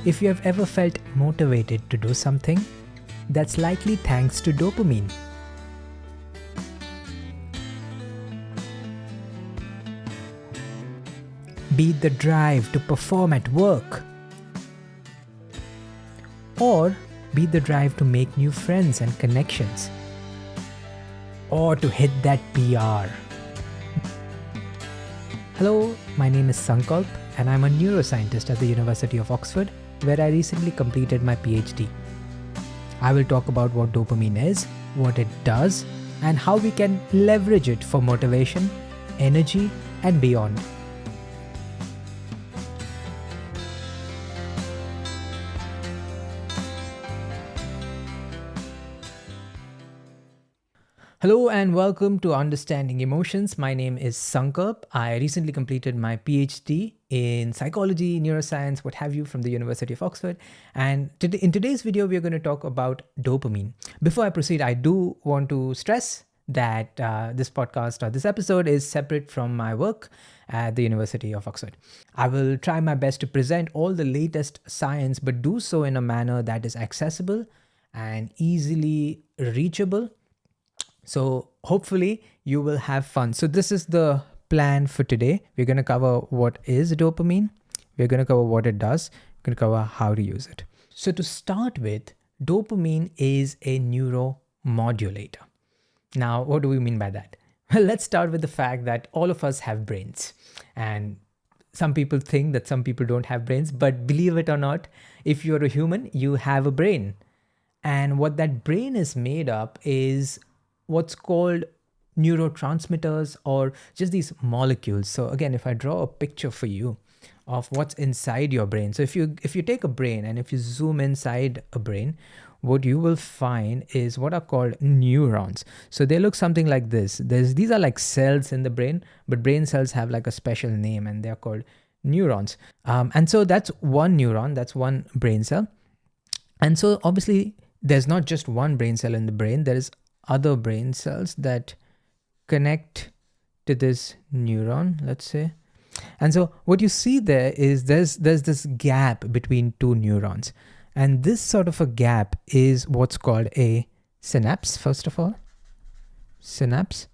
If you have ever felt motivated to do something, that's likely thanks to dopamine. Be it the drive to perform at work, or be it the drive to make new friends and connections, or to hit that PR. Hello, my name is Sankalp and I'm a neuroscientist at the University of Oxford, where I recently completed my PhD. I will talk about what dopamine is, what it does, and how we can leverage it for motivation, energy, and beyond. Hello and welcome to Understanding Emotions. My name is Sankalp. I recently completed my PhD in psychology, neuroscience, what have you, from the University of Oxford. And in today's video, we're going to talk about dopamine. Before I proceed, I do want to stress that this podcast or this episode is separate from my work at the University of Oxford. I will try my best to present all the latest science, but do so in a manner that is accessible and easily reachable. So hopefully you will have fun. So this is the plan for today. We're going to cover what is dopamine. We're going to cover what it does. We're going to cover how to use it. So to start with, dopamine is a neuromodulator. Now, what do we mean by that? Well, let's start with the fact that all of us have brains. And some people think that some people don't have brains, but believe it or not, if you're a human, you have a brain. And what that brain is made up is what's called neurotransmitters, or just these molecules. So again, if I draw a picture for you of what's inside your brain. So if you take a brain and if you zoom inside a brain, what you will find is what are called neurons. So they look something like this. These are like cells in the brain, but brain cells have like a special name and they're called neurons. And so that's one neuron, that's one brain cell. And so obviously there's not just one brain cell in the brain, there is other brain cells that connect to this neuron, let's say. And so what you see there is there's this gap between two neurons. And this sort of a gap is what's called a synapse, first of all. Synapse.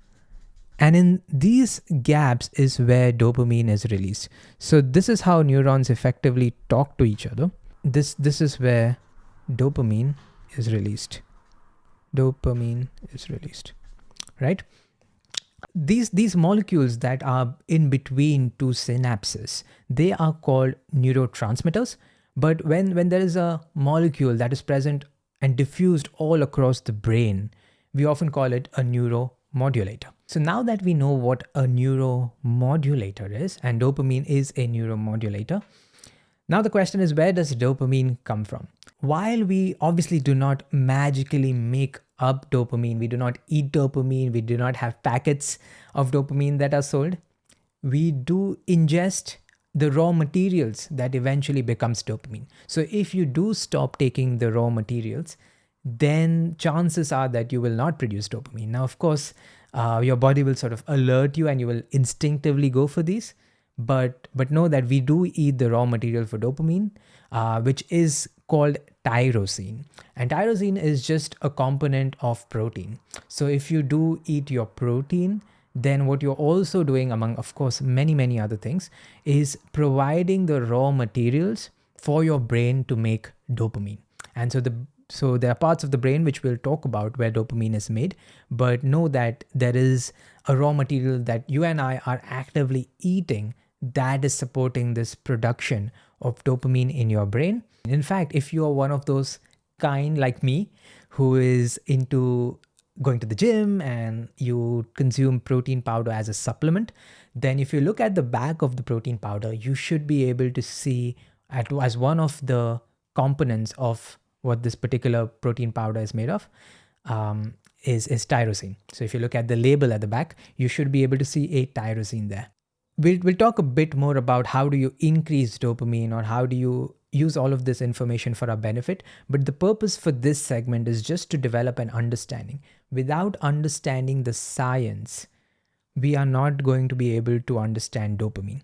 And in these gaps is where dopamine is released. So this is how neurons effectively talk to each other. This is where dopamine is released. Dopamine is released, right? These molecules that are in between two synapses, they are called neurotransmitters. But when there is a molecule that is present and diffused all across the brain, we often call it a neuromodulator. So now that we know what a neuromodulator is, and dopamine is a neuromodulator, now the question is, where does dopamine come from? While we obviously do not magically make up dopamine, we do not eat dopamine, we do not have packets of dopamine that are sold, we do ingest the raw materials that eventually becomes dopamine. So if you do stop taking the raw materials, then chances are that you will not produce dopamine. Now, of course, your body will sort of alert you and you will instinctively go for these. But know that we do eat the raw material for dopamine, which is called tyrosine. And tyrosine is just a component of protein. So if you do eat your protein, then what you're also doing, among, of course, many other things, is providing the raw materials for your brain to make dopamine. And so there are parts of the brain which we'll talk about where dopamine is made, but know that there is a raw material that you and I are actively eating that is supporting this production of dopamine in your brain. In fact, if you are one of those kind like me who is into going to the gym and you consume protein powder as a supplement, then if you look at the back of the protein powder, you should be able to see as one of the components of what this particular protein powder is made of is tyrosine. So if you look at the label at the back, you should be able to see a tyrosine there. We'll talk a bit more about how do you increase dopamine or how do you use all of this information for our benefit. But the purpose for this segment is just to develop an understanding. Without understanding the science, we are not going to be able to understand dopamine.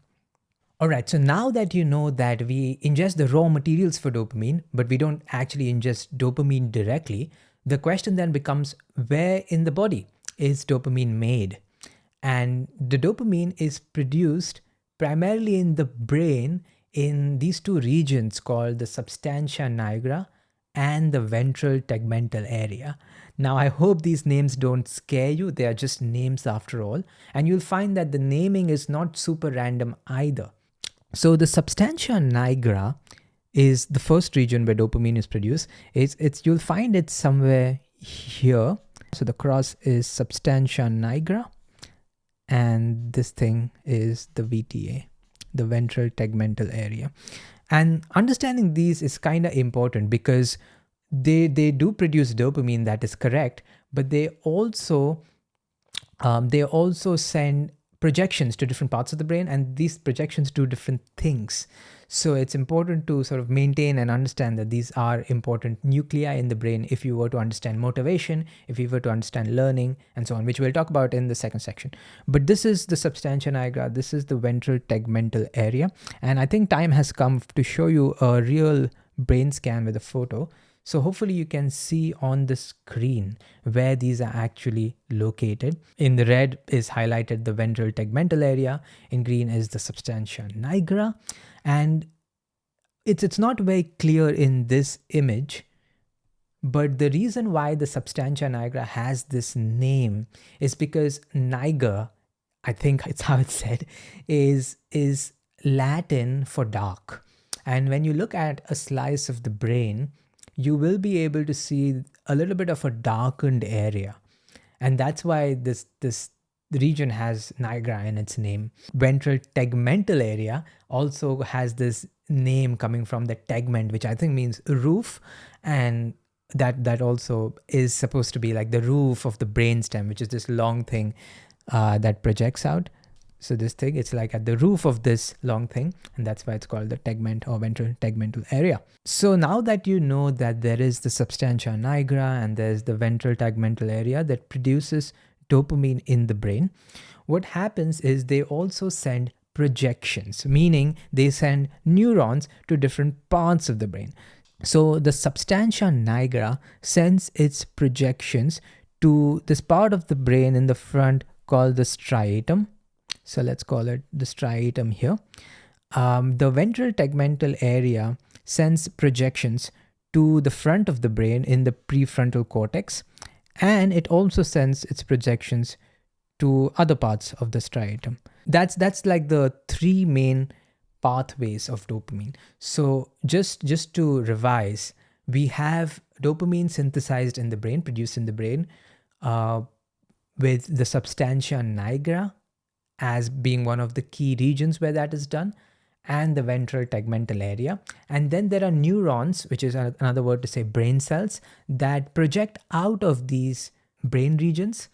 All right, so now that you know that we ingest the raw materials for dopamine, but we don't actually ingest dopamine directly, the question then becomes, where in the body is dopamine made? And the dopamine is produced primarily in the brain in these two regions called the substantia nigra and the ventral tegmental area. Now, I hope these names don't scare you. They are just names after all. And you'll find that the naming is not super random either. So the substantia nigra is the first region where dopamine is produced. It's you'll find it somewhere here. So the cross is substantia nigra, and this thing is the VTA, the ventral tegmental area. And understanding these is kind of important because they do produce dopamine, that is correct, but they also send projections to different parts of the brain, and these projections do different things. So it's important to sort of maintain and understand that these are important nuclei in the brain if you were to understand motivation, if you were to understand learning, and so on, which we'll talk about in the second section. But this is the substantia nigra, this is the ventral tegmental area, and I think time has come to show you a real brain scan with a photo. So hopefully you can see on the screen where these are actually located. In the red is highlighted the ventral tegmental area, in green is the substantia nigra, and it's not very clear in this image, but the reason why the substantia nigra has this name is because niger, I think it's how it's said, is Latin for dark. And when you look at a slice of the brain, you will be able to see a little bit of a darkened area. And that's why this region has nigra in its name. Ventral tegmental area also has this name coming from the tegment, which I think means roof. And that also is supposed to be like the roof of the brainstem, which is this long thing that projects out. So this thing, it's like at the roof of this long thing, and that's why it's called the tegment or ventral tegmental area. So now that you know that there is the substantia nigra and there's the ventral tegmental area that produces dopamine in the brain, what happens is they also send projections, meaning they send neurons to different parts of the brain. So the substantia nigra sends its projections to this part of the brain in the front called the striatum. So let's call it the striatum here. The ventral tegmental area sends projections to the front of the brain in the prefrontal cortex, and it also sends its projections to other parts of the striatum. That's like the three main pathways of dopamine. So just to revise, we have dopamine synthesized in the brain, produced in the brain, with the substantia nigra as being one of the key regions where that is done, and the ventral tegmental area. And then there are neurons, which is another word to say brain cells, that project out of these brain regions,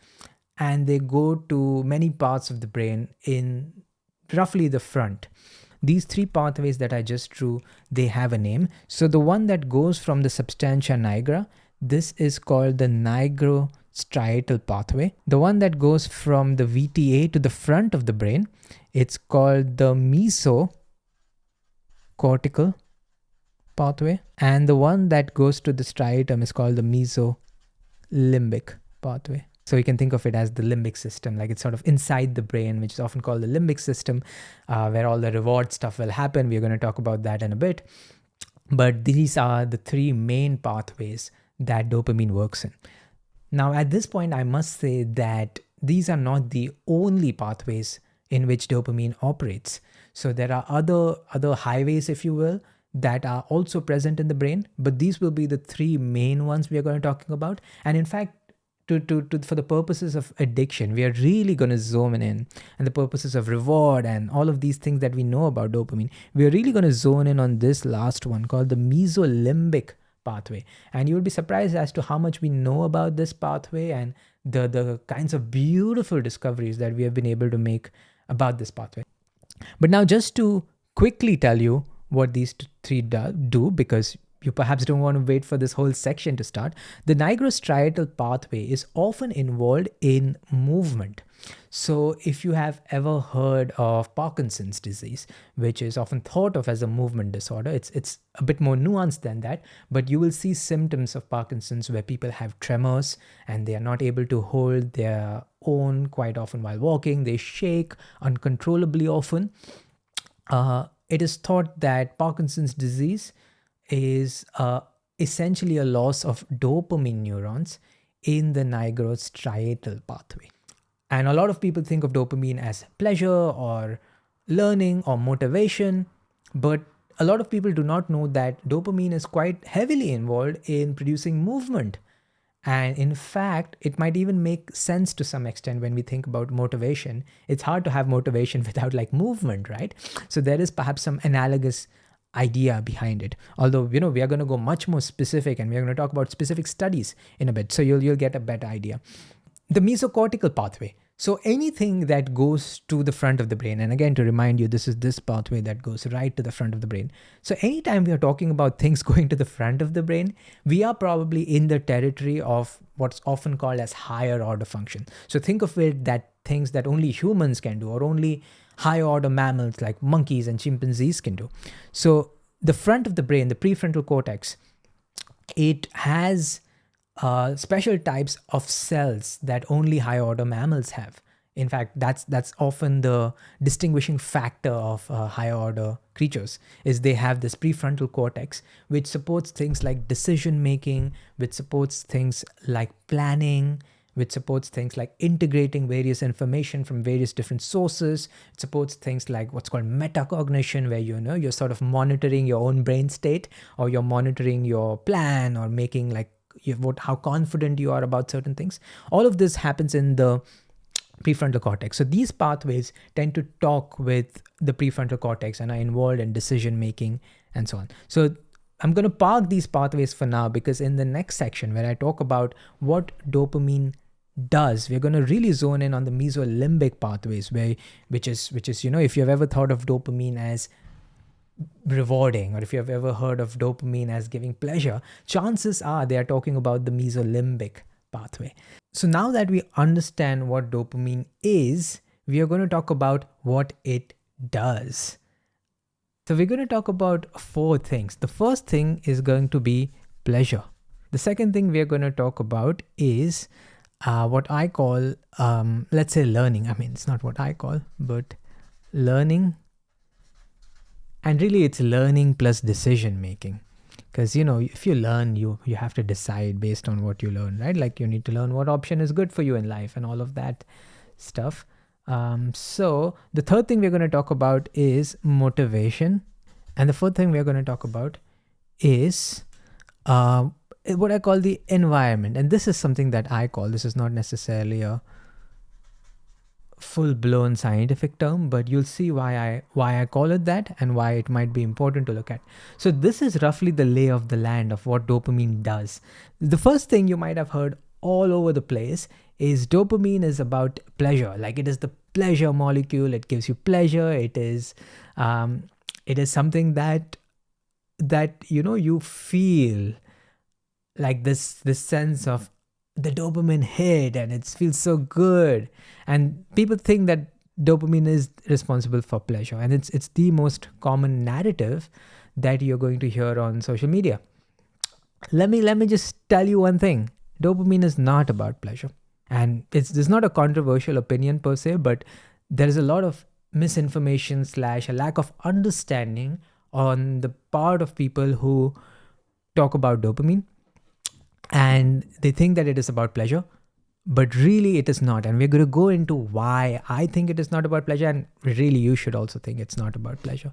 and they go to many parts of the brain in roughly the front. These three pathways that I just drew, they have a name. So the one that goes from the substantia nigra, this is called the nigrostriatal pathway. The one that goes from the VTA to the front of the brain, it's called the mesocortical pathway. And the one that goes to the striatum is called the mesolimbic pathway. So you can think of it as the limbic system, like it's sort of inside the brain, which is often called the limbic system, where all the reward stuff will happen. We're going to talk about that in a bit. But these are the three main pathways that dopamine works in. Now, at this point, I must say that these are not the only pathways in which dopamine operates. So there are other highways, if you will, that are also present in the brain, but these will be the three main ones we are going to talking about. And in fact, for the purposes of addiction, we are really going to zoom in, and the purposes of reward and all of these things that we know about dopamine, we are really going to zone in on this last one called the mesolimbic pathway. And you will be surprised as to how much we know about this pathway and the kinds of beautiful discoveries that we have been able to make about this pathway. But now, just to quickly tell you what these three do, because you perhaps don't want to wait for this whole section to start. The nigrostriatal pathway is often involved in movement. So if you have ever heard of Parkinson's disease, which is often thought of as a movement disorder, it's a bit more nuanced than that, but you will see symptoms of Parkinson's where people have tremors and they are not able to hold their own quite often while walking. They shake uncontrollably often. It is thought that Parkinson's disease is essentially a loss of dopamine neurons in the nigrostriatal pathway. And a lot of people think of dopamine as pleasure or learning or motivation, but a lot of people do not know that dopamine is quite heavily involved in producing movement. And in fact, it might even make sense to some extent when we think about motivation. It's hard to have motivation without like movement, right? So there is perhaps some analogous idea behind it. Although, we are going to go much more specific and we're going to talk about specific studies in a bit. So you'll get a better idea. The mesocortical pathway. So anything that goes to the front of the brain, and again, to remind you, this is this pathway that goes right to the front of the brain. So anytime we are talking about things going to the front of the brain, we are probably in the territory of what's often called as higher order function. So think of it that things that only humans can do or only higher order mammals like monkeys and chimpanzees can do. So the front of the brain, the prefrontal cortex, it has special types of cells that only higher order mammals have. In fact, that's often the distinguishing factor of higher order creatures, is they have this prefrontal cortex, which supports things like decision making, which supports things like planning, which supports things like integrating various information from various different sources. It supports things like what's called metacognition, where you're sort of monitoring your own brain state, or you're monitoring your plan, or making like how confident you are about certain things. All of this happens in the prefrontal cortex. So these pathways tend to talk with the prefrontal cortex and are involved in decision making and so on. So I'm going to park these pathways for now, because in the next section where I talk about what dopamine does, we're going to really zone in on the mesolimbic pathways, which is if you've ever thought of dopamine as rewarding, or if you have ever heard of dopamine as giving pleasure, chances are they are talking about the mesolimbic pathway. So now that we understand what dopamine is, we are going to talk about what it does. So we're going to talk about 4 things. The first thing is going to be pleasure. The second thing we are going to talk about is what I call, let's say learning. I mean, it's not what I call, but learning. And really it's learning plus decision making. Because, if you learn, you have to decide based on what you learn, right? Like you need to learn what option is good for you in life and all of that stuff. So the third thing we're going to talk about is motivation. And the fourth thing we're going to talk about is what I call the environment. And this is something that I call, this is not necessarily a full-blown scientific term, but you'll see why I call it that and why it might be important to look at. So this is roughly the lay of the land of what dopamine does. The first thing you might have heard all over the place is dopamine is about pleasure. Like it is the pleasure molecule. It gives you pleasure. It is something that you feel like this sense of the dopamine hit, and it feels so good. And people think that dopamine is responsible for pleasure, and it's the most common narrative that you're going to hear on social media. Let me just tell you one thing. Dopamine is not about pleasure. And it's not a controversial opinion per se, but there is a lot of misinformation / a lack of understanding on the part of people who talk about dopamine. And they think that it is about pleasure, but really it is not. And we're going to go into why I think it is not about pleasure, and really you should also think it's not about pleasure.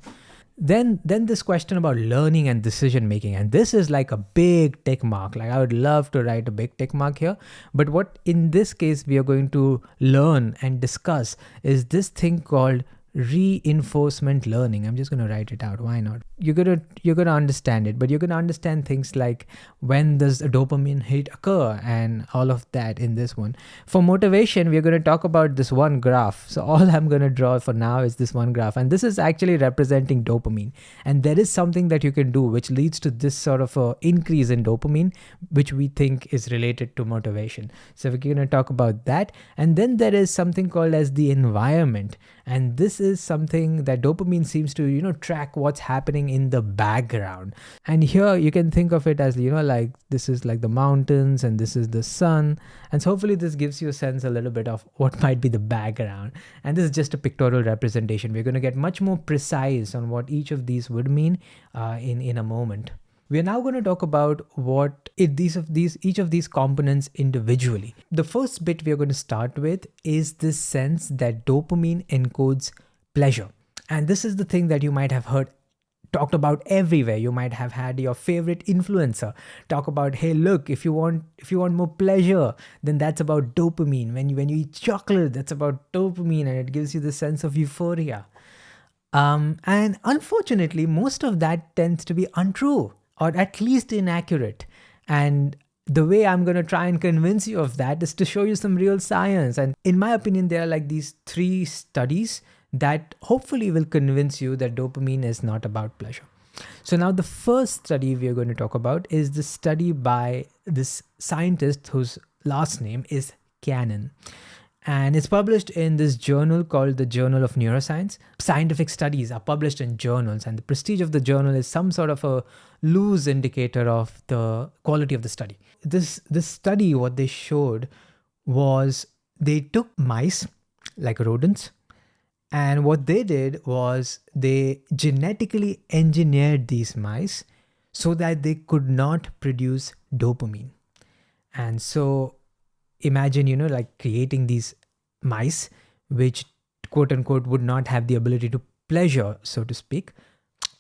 Then this question about learning and decision making, and this is like a big tick mark. Like I would love to write a big tick mark here, but what in this case we are going to learn and discuss is this thing called reinforcement learning. I'm just going to write it out. Why not? You're going to understand it, but you're going to understand things like when does a dopamine hit occur and all of that in this one. For motivation, we're going to talk about this one graph. So all I'm going to draw for now is this one graph, and this is actually representing dopamine. And there is something that you can do which leads to this sort of a increase in dopamine, which we think is related to motivation. So we're going to talk about that. And then there is something called as the environment. And this is something that dopamine seems to, track what's happening in the background. And here you can think of it as, like this is like the mountains and this is the sun. And so hopefully this gives you a sense a little bit of what might be the background. And this is just a pictorial representation. We're going to get much more precise on what each of these would mean in a moment. We are now going to talk about what each of these components individually. The first bit we are going to start with is this sense that dopamine encodes pleasure. And this is the thing that you might have heard talked about everywhere. You might have had your favorite influencer talk about, hey, look, if you want more pleasure, then that's about dopamine. When you eat chocolate, that's about dopamine, and it gives you the sense of euphoria. And unfortunately, most of that tends to be untrue, or at least inaccurate. And the way I'm going to try and convince you of that is to show you some real science. And in my opinion, there are like these 3 studies that hopefully will convince you that dopamine is not about pleasure. So now the first study we are going to talk about is the study by this scientist whose last name is Cannon. And it's published in this journal called the Journal of Neuroscience. Scientific studies are published in journals, and the prestige of the journal is some sort of a loose indicator of the quality of the study. This study, what they showed was they took mice, like rodents, and what they did was they genetically engineered these mice so that they could not produce dopamine. And so imagine, like creating these mice which quote unquote would not have the ability to pleasure, so to speak.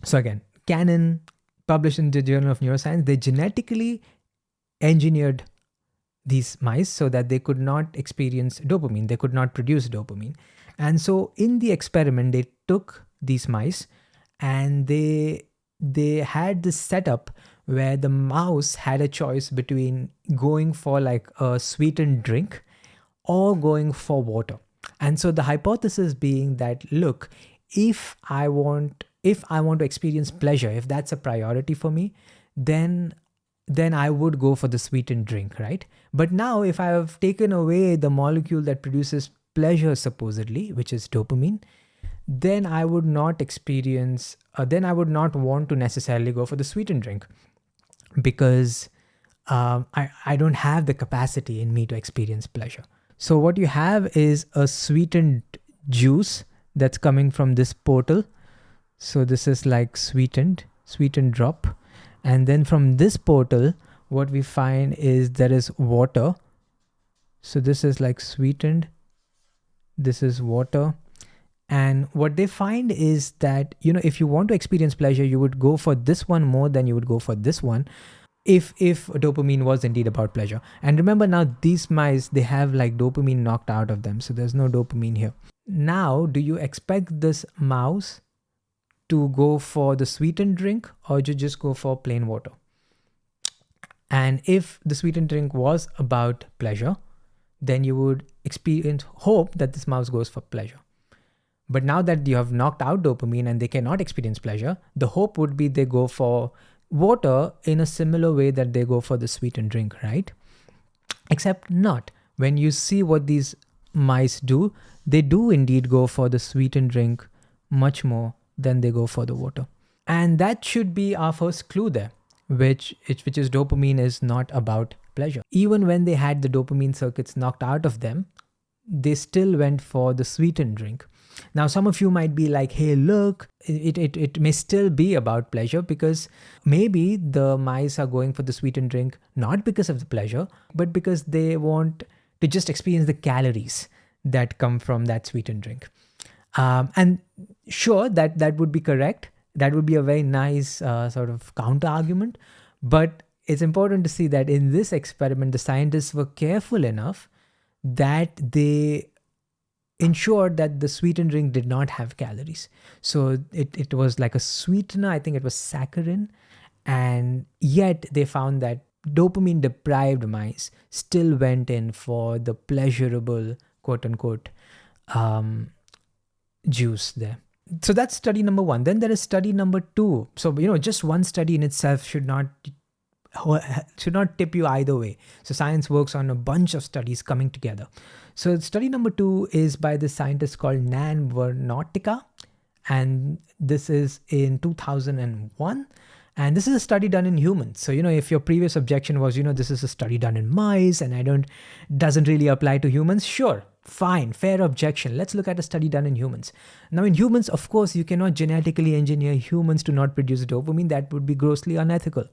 So again, Cannon published in the Journal of Neuroscience, they genetically engineered these mice so that they could not experience dopamine, they could not produce dopamine. And so in the experiment, they took these mice and they had this setup where the mouse had a choice between going for like a sweetened drink or going for water. And so the hypothesis being that, look, if I want to experience pleasure, if that's a priority for me, then I would go for the sweetened drink, right? But now if I have taken away the molecule that produces pleasure supposedly, which is dopamine, then I would not want to necessarily go for the sweetened drink, because I don't have the capacity in me to experience pleasure. So what you have is a sweetened juice that's coming from this portal. So this is like sweetened drop. And then from this portal, what we find is there is water. So this is like sweetened. This is water. And what they find is that, if you want to experience pleasure, you would go for this one more than you would go for this one if dopamine was indeed about pleasure. And remember now, these mice, they have like dopamine knocked out of them. So there's no dopamine here. Now, do you expect this mouse to go for the sweetened drink, or you just go for plain water? And if the sweetened drink was about pleasure, then you would hope that this mouse goes for pleasure. But now that you have knocked out dopamine and they cannot experience pleasure, the hope would be they go for water in a similar way that they go for the sweetened drink, right? Except not. When you see what these mice do, they do indeed go for the sweetened drink much more than they go for the water. And that should be our first clue there, which is dopamine is not about pleasure. Even when they had the dopamine circuits knocked out of them, they still went for the sweetened drink. Now, some of you might be like, hey, look, it may still be about pleasure, because maybe the mice are going for the sweetened drink not because of the pleasure, but because they want to just experience the calories that come from that sweetened drink. And sure, that would be correct. That would be a very nice sort of counter argument. But it's important to see that in this experiment, the scientists were careful enough that they ensured that the sweetened drink did not have calories. So it was like a sweetener, I think it was saccharin, and yet they found that dopamine deprived mice still went in for the pleasurable, quote unquote, um, juice there. So that's study number one. Then there is study number two. So, just one study in itself should not tip you either way. So science works on a bunch of studies coming together. So study number two is by this scientist called Nan Vernotika, and this is in 2001. And this is a study done in humans. So, if your previous objection was, this is a study done in mice and doesn't really apply to humans, sure, fine, fair objection. Let's look at a study done in humans. Now, in humans, of course, you cannot genetically engineer humans to not produce dopamine. That would be grossly unethical.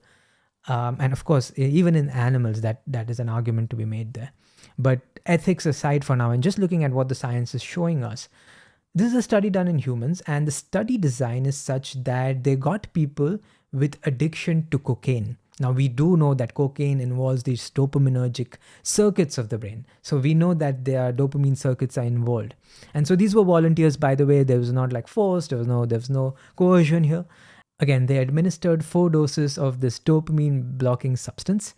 And of course, even in animals, that is an argument to be made there. But ethics aside for now, and just looking at what the science is showing us, this is a study done in humans, and the study design is such that they got people with addiction to cocaine. Now, we do know that cocaine involves these dopaminergic circuits of the brain. So we know that their dopamine circuits are involved. And so these were volunteers, by the way. There was not like force, there was no coercion here. Again, they administered 4 doses of this dopamine blocking substance.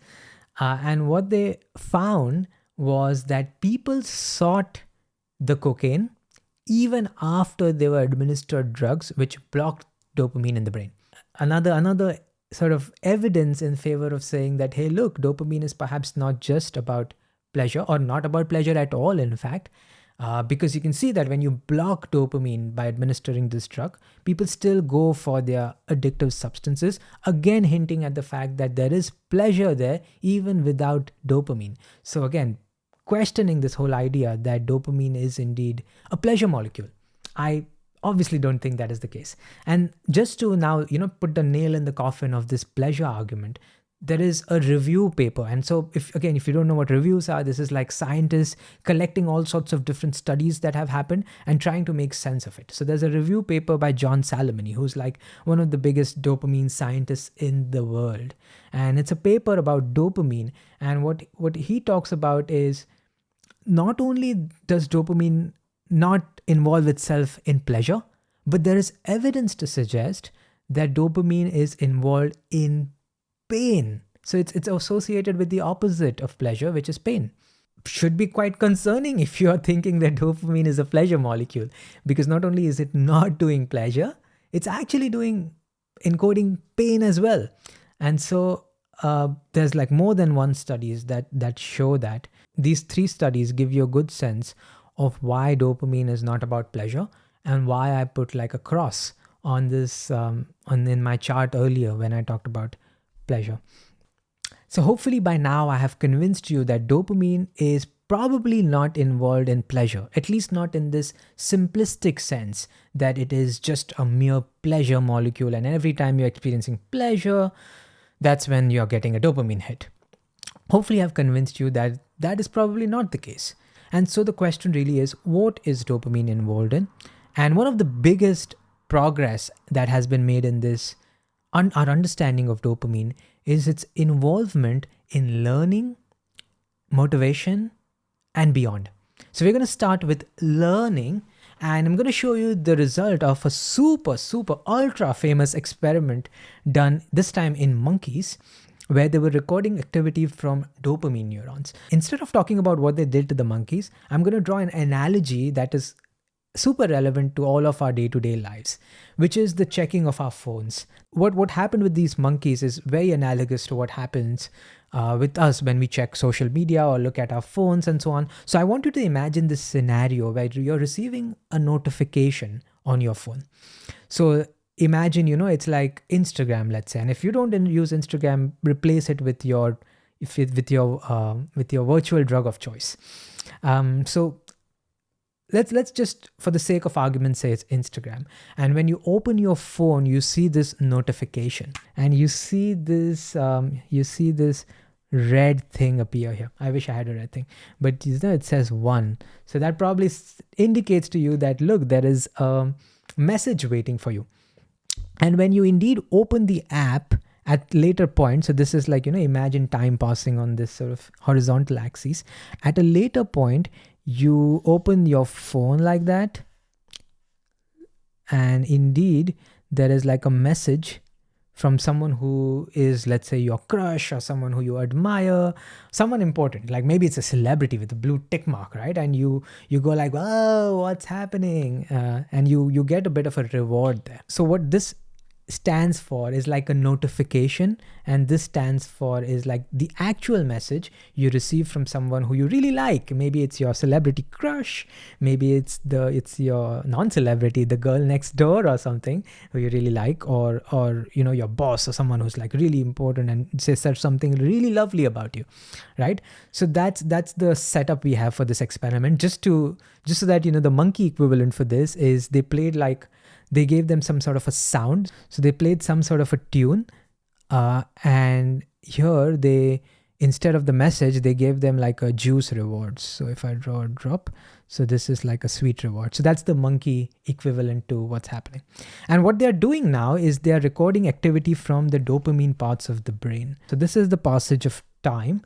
And what they found was that people sought the cocaine even after they were administered drugs which blocked dopamine in the brain. Another sort of evidence in favor of saying that, hey, look, dopamine is perhaps not just about pleasure, or not about pleasure at all, in fact, because you can see that when you block dopamine by administering this drug, people still go for their addictive substances, again hinting at the fact that there is pleasure there even without dopamine. So again, questioning this whole idea that dopamine is indeed a pleasure molecule. I obviously don't think that is the case. And just to now, put the nail in the coffin of this pleasure argument, there is a review paper. And so if you don't know what reviews are, this is like scientists collecting all sorts of different studies that have happened and trying to make sense of it. So there's a review paper by John Salamini, who's like one of the biggest dopamine scientists in the world. And it's a paper about dopamine. And what he talks about is, not only does dopamine not involve itself in pleasure, but there is evidence to suggest that dopamine is involved in pain. So it's associated with the opposite of pleasure, which is pain. Should be quite concerning if you are thinking that dopamine is a pleasure molecule, because not only is it not doing pleasure, it's actually encoding pain as well. And so there's like more than one studies that show that. These 3 studies give you a good sense of why dopamine is not about pleasure, and why I put like a cross on this in my chart earlier when I talked about pleasure. So hopefully by now I have convinced you that dopamine is probably not involved in pleasure, at least not in this simplistic sense that it is just a mere pleasure molecule, and every time you're experiencing pleasure, that's when you're getting a dopamine hit. Hopefully I've convinced you that that is probably not the case. And so the question really is, what is dopamine involved in? And one of the biggest progress that has been made in this, our understanding of dopamine, is its involvement in learning, motivation, and beyond. So we're going to start with learning, and I'm going to show you the result of a super, super, ultra famous experiment done this time in monkeys, where they were recording activity from dopamine neurons. Instead of talking about what they did to the monkeys, I'm going to draw an analogy that is super relevant to all of our day-to-day lives, which is the checking of our phones. What happened with these monkeys is very analogous to what happens with us when we check social media or look at our phones and so on. So I want you to imagine this scenario where you're receiving a notification on your phone. So imagine, it's like Instagram, let's say. And if you don't use Instagram, replace it with your virtual drug of choice. So let's just, for the sake of argument, say it's Instagram. And when you open your phone, you see this notification, and you see this red thing appear here. I wish I had a red thing, but it says 1. So that probably indicates to you that, look, there is a message waiting for you. And when you indeed open the app at later points, so this is like, imagine time passing on this sort of horizontal axis. At a later point, You open your phone like that, and indeed there is like a message from someone who is, let's say, your crush or someone who you admire, someone important, like maybe it's a celebrity with a blue tick mark, right? And you go like, oh, what's happening? And you get a bit of a reward there. So what this stands for is like a notification, and this stands for is like the actual message you receive from someone who you really like. Maybe it's your celebrity crush, maybe it's your non-celebrity, the girl next door or something who you really like, or your boss or someone who's like really important and says something really lovely about you, right? So that's the setup we have for this experiment. Just so that the monkey equivalent for this is they gave them some sort of a sound. So they played some sort of a tune. And here instead of the message, they gave them like a juice reward. So if I draw a drop, so this is like a sweet reward. So that's the monkey equivalent to what's happening. And what they're doing now is they're recording activity from the dopamine parts of the brain. So this is the passage of time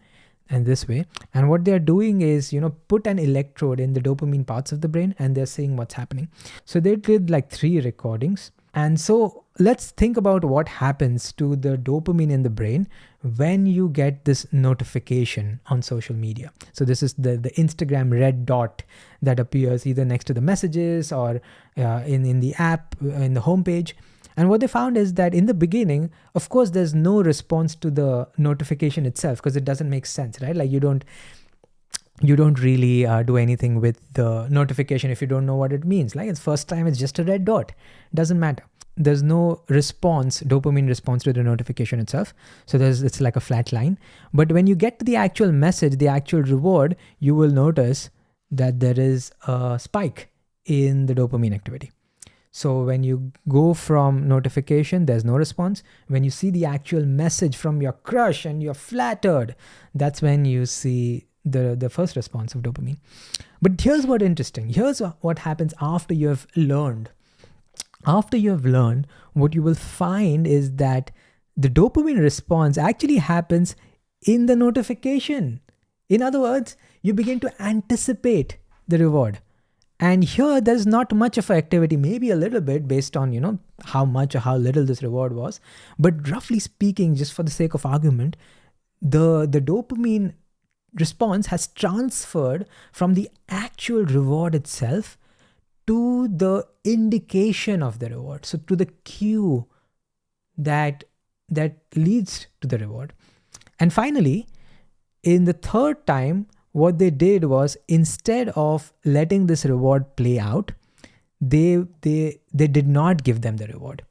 and this way. And what they're doing is, put an electrode in the dopamine parts of the brain, and they're seeing what's happening. So they did like 3 recordings. And so let's think about what happens to the dopamine in the brain when you get this notification on social media. So this is the Instagram red dot that appears either next to the messages or in the app, in the homepage. And what they found is that in the beginning, of course, there's no response to the notification itself because it doesn't make sense, right? Like you don't really do anything with the notification if you don't know what it means. Like it's first time, it's just a red dot. Doesn't matter. There's no response, dopamine response to the notification itself. So it's like a flat line. But when you get to the actual message, the actual reward, you will notice that there is a spike in the dopamine activity. So when you go from notification, there's no response. When you see the actual message from your crush and you're flattered, that's when you see the first response of dopamine. But here's what's interesting. Here's what happens after you have learned. After you have learned, what you will find is that the dopamine response actually happens in the notification. In other words, you begin to anticipate the reward. And here, there's not much of an activity, maybe a little bit based on, how much or how little this reward was. But roughly speaking, just for the sake of argument, the dopamine response has transferred from the actual reward itself to the indication of the reward. So to the cue that leads to the reward. And finally, in the third time, what they did was instead of letting this reward play out, they did not give them the reward.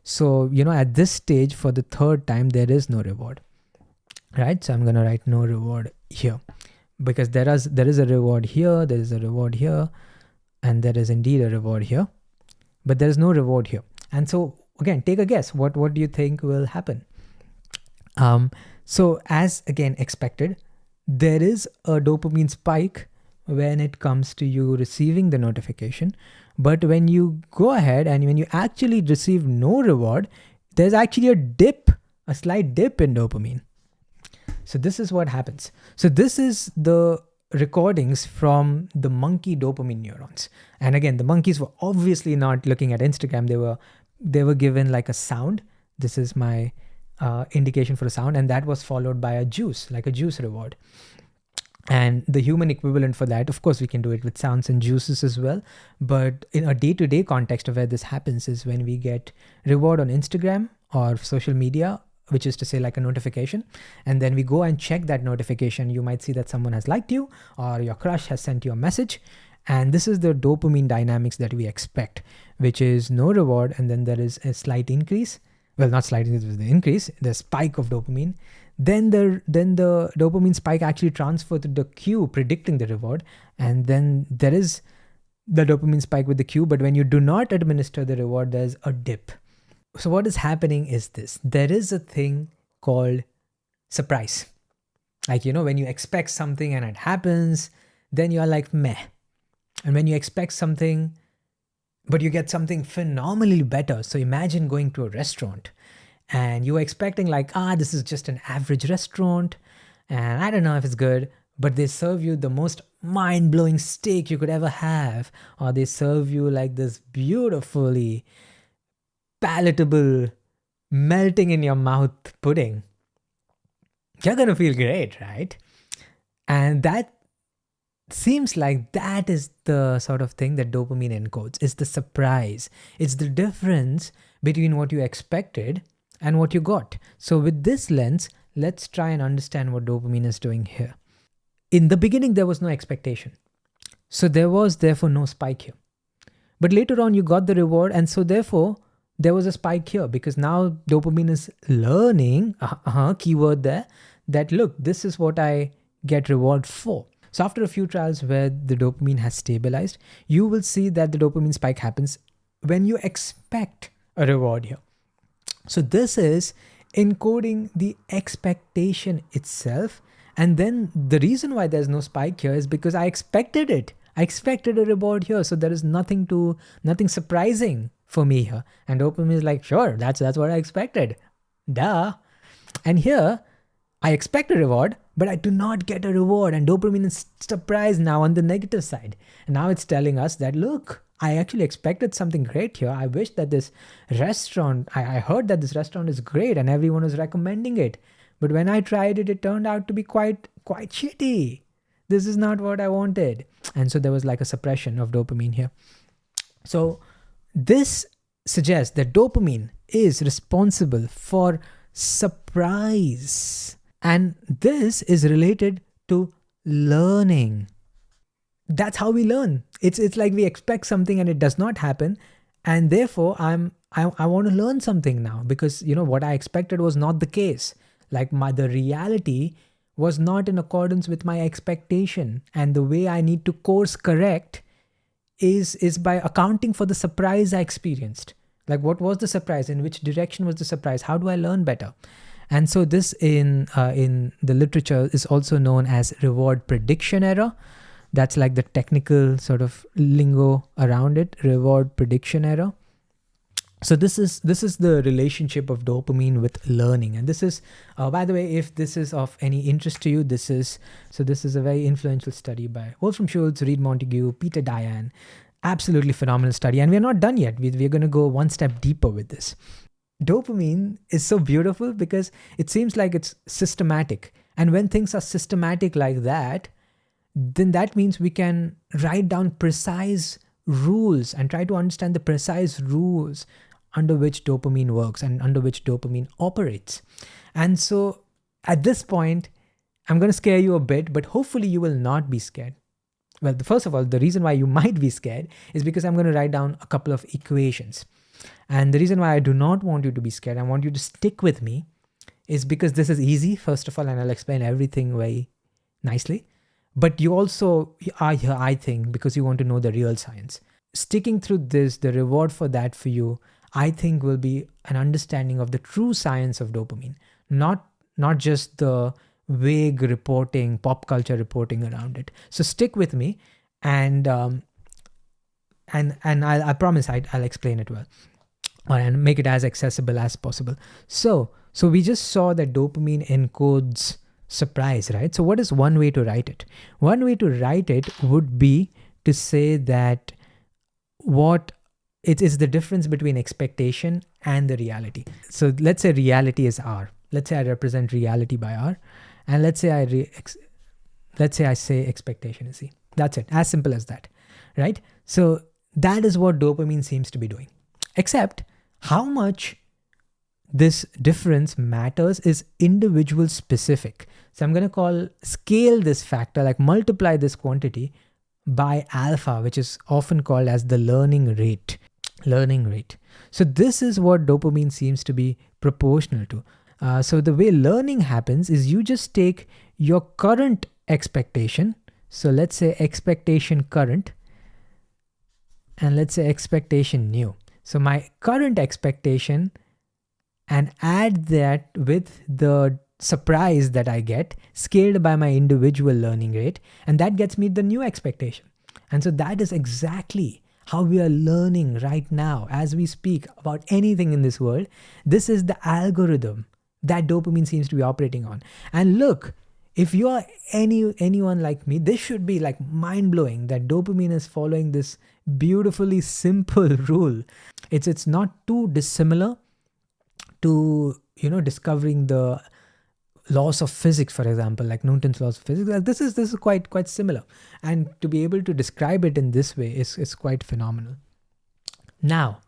So, at this stage for the third time, there is no reward, right? So I'm going to write no reward here because there is a reward here, there is a reward here, and there is indeed a reward here, but there is no reward here. And so again, take a guess. What do you think will happen? So as again expected, there is a dopamine spike when it comes to you receiving the notification. But when you go ahead and when you actually receive no reward, there's actually a slight dip in dopamine. So this is what happens. So this is the recordings from the monkey dopamine neurons. And again, the monkeys were obviously not looking at Instagram. They were given like a sound. This is my indication for a sound, and that was followed by a juice reward. And the human equivalent for that, of course, we can do it with sounds and juices as well. But in a day-to-day context of where this happens is when we get reward on Instagram or social media, which is to say like a notification. And then we go and check that notification. You might see that someone has liked you or your crush has sent you a message. And this is the dopamine dynamics that we expect, which is no reward. And then there is a slight increase. Well, not slight, it was the increase, the spike of dopamine. Then the dopamine spike actually transfers to the cue predicting the reward. And then there is the dopamine spike with the cue. But when you do not administer the reward, there's a dip. So what is happening is this. There is a thing called surprise. Like, when you expect something and it happens, then you're like, meh. And when you expect something, but you get something phenomenally better. So imagine going to a restaurant and you're expecting like, this is just an average restaurant and I don't know if it's good, but they serve you the most mind-blowing steak you could ever have, or they serve you like this beautifully palatable, melting in your mouth pudding, you're gonna feel great, right? And that seems like that is the sort of thing that dopamine encodes. It's the surprise. It's the difference between what you expected and what you got. So with this lens, let's try and understand what dopamine is doing here. In the beginning, there was no expectation. So there was therefore no spike here. But later on, you got the reward, and so therefore, there was a spike here because now dopamine is learning, keyword there, that look, this is what I get reward for. So after a few trials where the dopamine has stabilized, you will see that the dopamine spike happens when you expect a reward here. So this is encoding the expectation itself. And then the reason why there's no spike here is because I expected it. I expected a reward here. So there is nothing surprising for me here. And dopamine is like, sure, that's what I expected. Duh. And here, I expect a reward, but I do not get a reward. And dopamine is surprised now on the negative side. And now it's telling us that, look, I actually expected something great here. I wish that this restaurant, I heard that this restaurant is great and everyone was recommending it. But when I tried it, it turned out to be quite shitty. This is not what I wanted. And so there was like a suppression of dopamine here. So this suggests that dopamine is responsible for surprise. And this is related to learning. That's how we learn. It's like we expect something and it does not happen. And therefore, I want to learn something now because, what I expected was not the case. Like the reality was not in accordance with my expectation. And the way I need to course correct is by accounting for the surprise I experienced. Like, what was the surprise? In which direction was the surprise? How do I learn better? And so this in the literature is also known as reward prediction error. That's like the technical sort of lingo around it, reward prediction error. So this is the relationship of dopamine with learning. And this is, by the way, if this is of any interest to you, this is a very influential study by Wolfram Schultz, Reed Montague, Peter Diane. Absolutely phenomenal study. And we're not done yet. We're going to go one step deeper with this. Dopamine is so beautiful because it seems like it's systematic. And when things are systematic like that, then that means we can write down precise rules and try to understand the precise rules under which dopamine works and under which dopamine operates. And so at this point, I'm going to scare you a bit, but hopefully you will not be scared. Well, first of all, the reason why you might be scared is because I'm going to write down a couple of equations. And the reason why I do not want you to be scared, I want you to stick with me, is because this is easy, first of all, and I'll explain everything very nicely. But you also are here, I think, because you want to know the real science. Sticking through this, the reward for that for you, I think will be an understanding of the true science of dopamine, not just the vague reporting, pop culture reporting around it. So stick with me, and I promise I'll explain it well, and make it as accessible as possible. So we just saw that dopamine encodes surprise, right? So what is one way to write it? One way to write it would be to say that what it is the difference between expectation and the reality. So let's say reality is R. Let's say I represent reality by R, and let's say I say expectation is C. That's it. As simple as that, right? So that is what dopamine seems to be doing. Except how much this difference matters is individual specific. So I'm going to scale this factor, like multiply this quantity by alpha, which is often called as the learning rate. So this is what dopamine seems to be proportional to. So the way learning happens is you just take your current expectation. So let's say expectation current, and let's say expectation new. So my current expectation, and add that with the surprise that I get scaled by my individual learning rate, and that gets me the new expectation. And so that is exactly how we are learning right now as we speak about anything in this world. This is the algorithm that dopamine seems to be operating on. And look, If you are anyone like me, this should be like mind-blowing that dopamine is following this beautifully simple rule. It's not too dissimilar to discovering the laws of physics, for example, like Newton's laws of physics. This is quite similar, and to be able to describe it in this way is quite phenomenal. Now,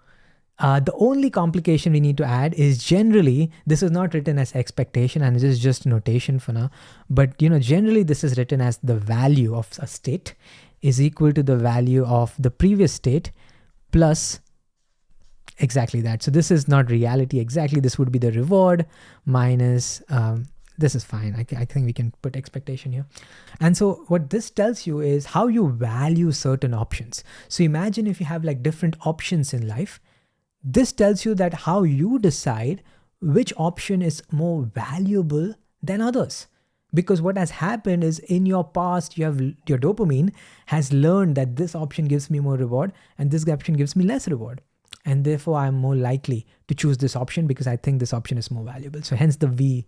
the only complication we need to add is generally this is not written as expectation, and this is just notation for now. But generally this is written as the value of a state is equal to the value of the previous state plus exactly that. So this is not reality exactly. This would be the reward minus this is fine. I think we can put expectation here. And so what this tells you is how you value certain options. So imagine if you have like different options in life. This tells you that how you decide which option is more valuable than others. Because what has happened is in your past, your dopamine has learned that this option gives me more reward and this option gives me less reward. And therefore, I'm more likely to choose this option because I think this option is more valuable. So hence the V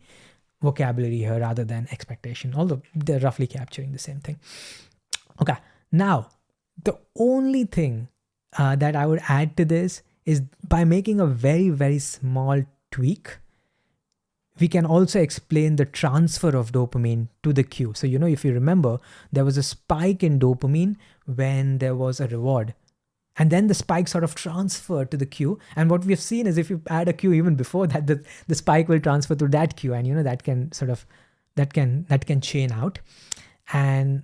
vocabulary here rather than expectation, although they're roughly capturing the same thing. Okay, now the only thing that I would add to this is by making a very, very small tweak, we can also explain the transfer of dopamine to the cue. So, if you remember, there was a spike in dopamine when there was a reward. And then the spike sort of transferred to the cue. And what we've seen is if you add a cue even before that, the spike will transfer to that cue. And that can that can chain out. And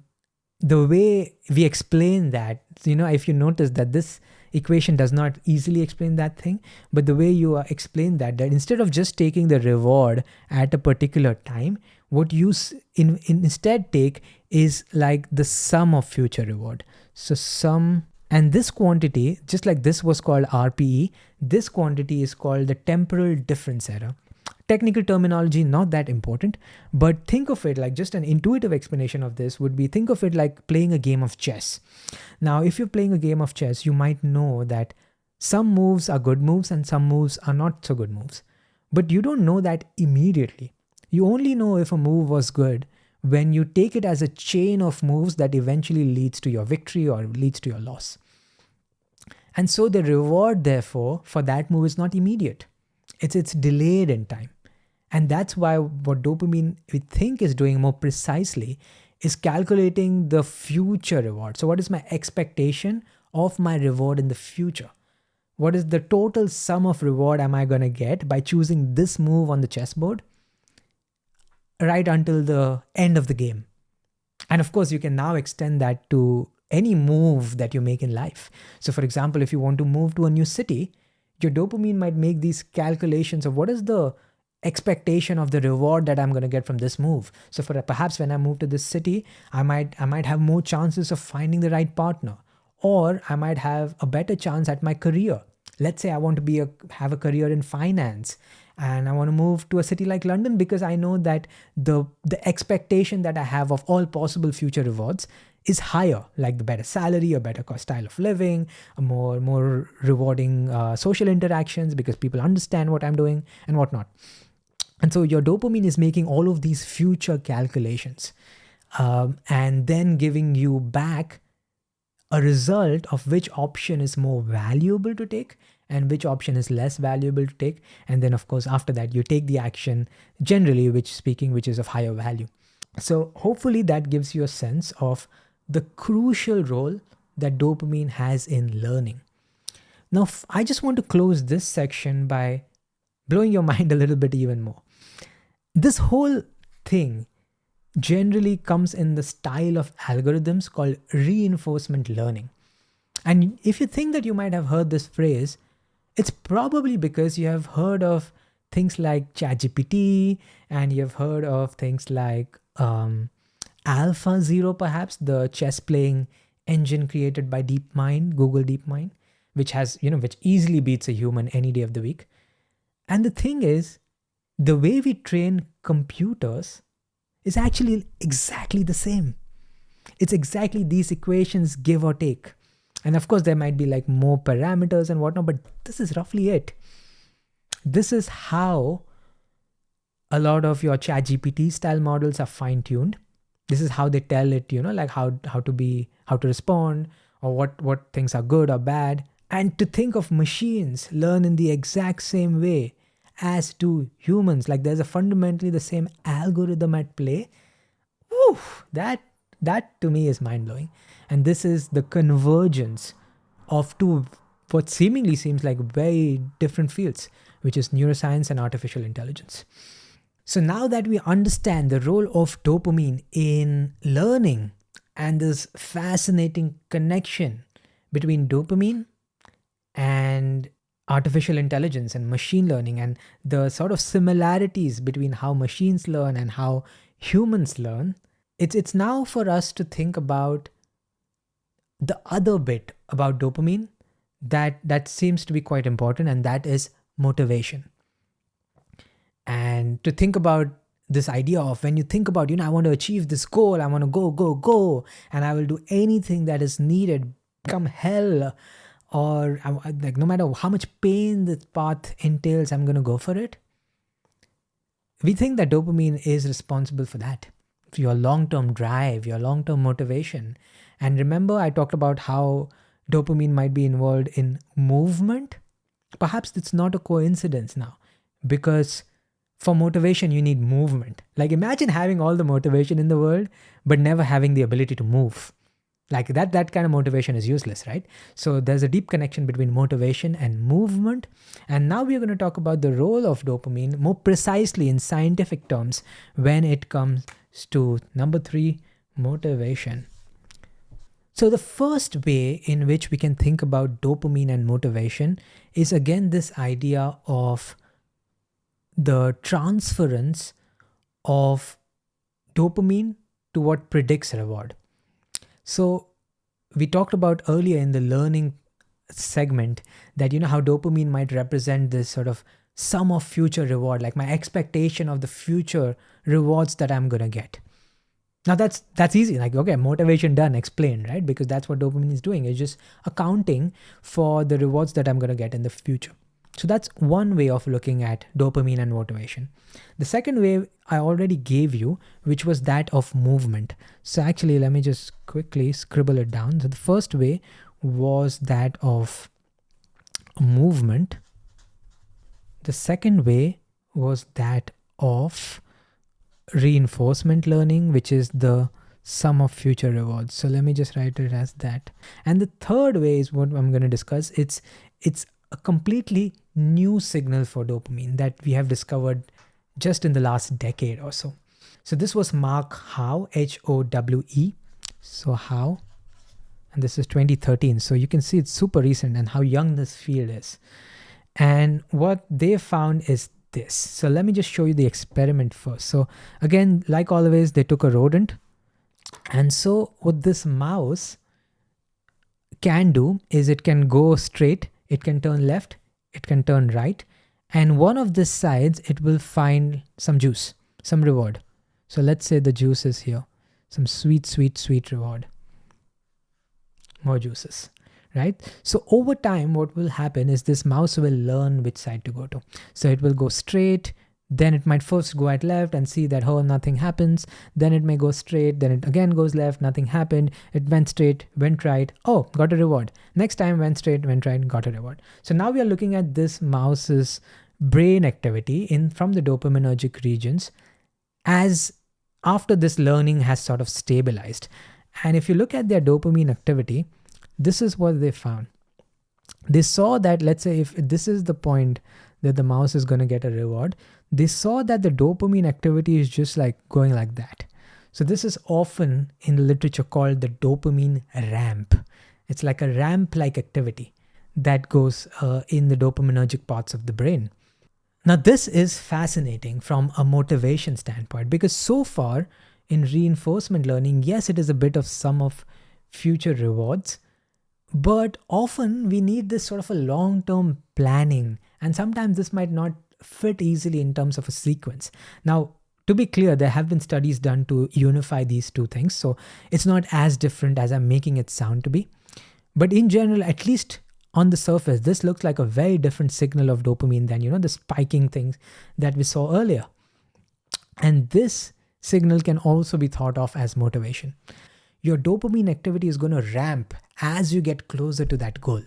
the way we explain that, if you notice that this equation does not easily explain that thing, but the way you explain that instead of just taking the reward at a particular time, what you instead take is like the sum of future reward. So sum. And this quantity, just like this was called RPE, this quantity is called the temporal difference error. Technical terminology, not that important, but think of it like just an intuitive explanation of this would be, think of it like playing a game of chess. Now, if you're playing a game of chess, you might know that some moves are good moves and some moves are not so good moves. But you don't know that immediately. You only know if a move was good when you take it as a chain of moves that eventually leads to your victory or leads to your loss. And so the reward, therefore, for that move is not immediate. It's delayed in time. And that's why what dopamine, we think, is doing more precisely is calculating the future reward. So what is my expectation of my reward in the future? What is the total sum of reward am I going to get by choosing this move on the chessboard right until the end of the game? And of course, you can now extend that to any move that you make in life. So for example, if you want to move to a new city, your dopamine might make these calculations of what is the expectation of the reward that I'm going to get from this move. So for perhaps when I move to this city, I might have more chances of finding the right partner, or I might have a better chance at my career. Let's say I want to have a career in finance, and I want to move to a city like London because I know that the expectation that I have of all possible future rewards is higher, like the better salary, a better style of living, a more rewarding social interactions because people understand what I'm doing and whatnot. And so your dopamine is making all of these future calculations and then giving you back a result of which option is more valuable to take and which option is less valuable to take. And then, of course, after that, you take the action generally, which is of higher value. So hopefully that gives you a sense of the crucial role that dopamine has in learning. Now, I just want to close this section by blowing your mind a little bit even more. This whole thing generally comes in the style of algorithms called reinforcement learning. And if you think that you might have heard this phrase, it's probably because you have heard of things like ChatGPT and you've heard of things like AlphaZero, perhaps, the chess playing engine created by DeepMind, Google DeepMind, which easily beats a human any day of the week. And the thing is, the way we train computers is actually exactly the same. It's exactly these equations, give or take. And of course, there might be like more parameters and whatnot, but this is roughly it. This is how a lot of your ChatGPT style models are fine-tuned. This is how they tell it, like how to respond, or what things are good or bad. And to think of machines learn in the exact same way as do humans, like there's a fundamentally the same algorithm at play. Whew, that to me is mind-blowing. And this is the convergence of two what seemingly seems like very different fields, which is neuroscience and artificial intelligence. So now that we understand the role of dopamine in learning and this fascinating connection between dopamine and artificial intelligence and machine learning, and the sort of similarities between how machines learn and how humans learn, it's now for us to think about the other bit about dopamine that seems to be quite important, and that is motivation. And to think about this idea of when you think about, I want to achieve this goal, I want to go, and I will do anything that is needed, come hell, or like no matter how much pain this path entails, I'm going to go for it. We think that dopamine is responsible for that, for your long-term drive, your long-term motivation. And remember, I talked about how dopamine might be involved in movement. Perhaps it's not a coincidence now, because for motivation, you need movement. Like imagine having all the motivation in the world, but never having the ability to move. Like that kind of motivation is useless, right? So there's a deep connection between motivation and movement. And now we're going to talk about the role of dopamine more precisely in scientific terms when it comes to number 3, motivation. So the first way in which we can think about dopamine and motivation is again this idea of the transference of dopamine to what predicts reward. So we talked about earlier in the learning segment that how dopamine might represent this sort of sum of future reward, like my expectation of the future rewards that I'm going to get. Now that's easy, like, okay, motivation done, explained, right? Because that's what dopamine is doing. It's just accounting for the rewards that I'm going to get in the future. So that's one way of looking at dopamine and motivation. The second way I already gave you, which was that of movement. So actually, let me just quickly scribble it down. So the first way was that of movement. The second way was that of reinforcement learning, which is the sum of future rewards. So let me just write it as that. And the third way is what I'm going to discuss. It's a completely new signal for dopamine that we have discovered just in the last decade or so. So this was Mark Howe, Howe. So Howe, and this is 2013. So you can see it's super recent and how young this field is. And what they found is this. So let me just show you the experiment first. So again, like always, they took a rodent. And so what this mouse can do is it can go straight, it can turn left, it can turn right. And one of the sides, it will find some juice, some reward. So let's say the juice is here, some sweet reward. More juices, right? So over time, what will happen is this mouse will learn which side to go to. So it will go straight, then it might first go at left and see that, oh, nothing happens. Then it may go straight, then it again goes left, nothing happened. It went straight, went right, oh, got a reward. Next time went straight, went right, got a reward. So now we are looking at this mouse's brain activity from the dopaminergic regions as after this learning has sort of stabilized. And if you look at their dopamine activity, this is what they found. They saw that, let's say, if this is the point that the mouse is going to get a reward, they saw that the dopamine activity is just like going like that. So this is often in the literature called the dopamine ramp. It's like a ramp-like activity that goes in the dopaminergic parts of the brain. Now, this is fascinating from a motivation standpoint, because so far in reinforcement learning, yes, it is a bit of sum of future rewards, but often we need this sort of a long-term planning, and sometimes this might not fit easily in terms of a sequence. Now, to be clear, there have been studies done to unify these two things, so it's not as different as I'm making it sound to be. But in general, at least on the surface, this looks like a very different signal of dopamine than, the spiking things that we saw earlier. And this signal can also be thought of as motivation. Your dopamine activity is going to ramp as you get closer to that goal.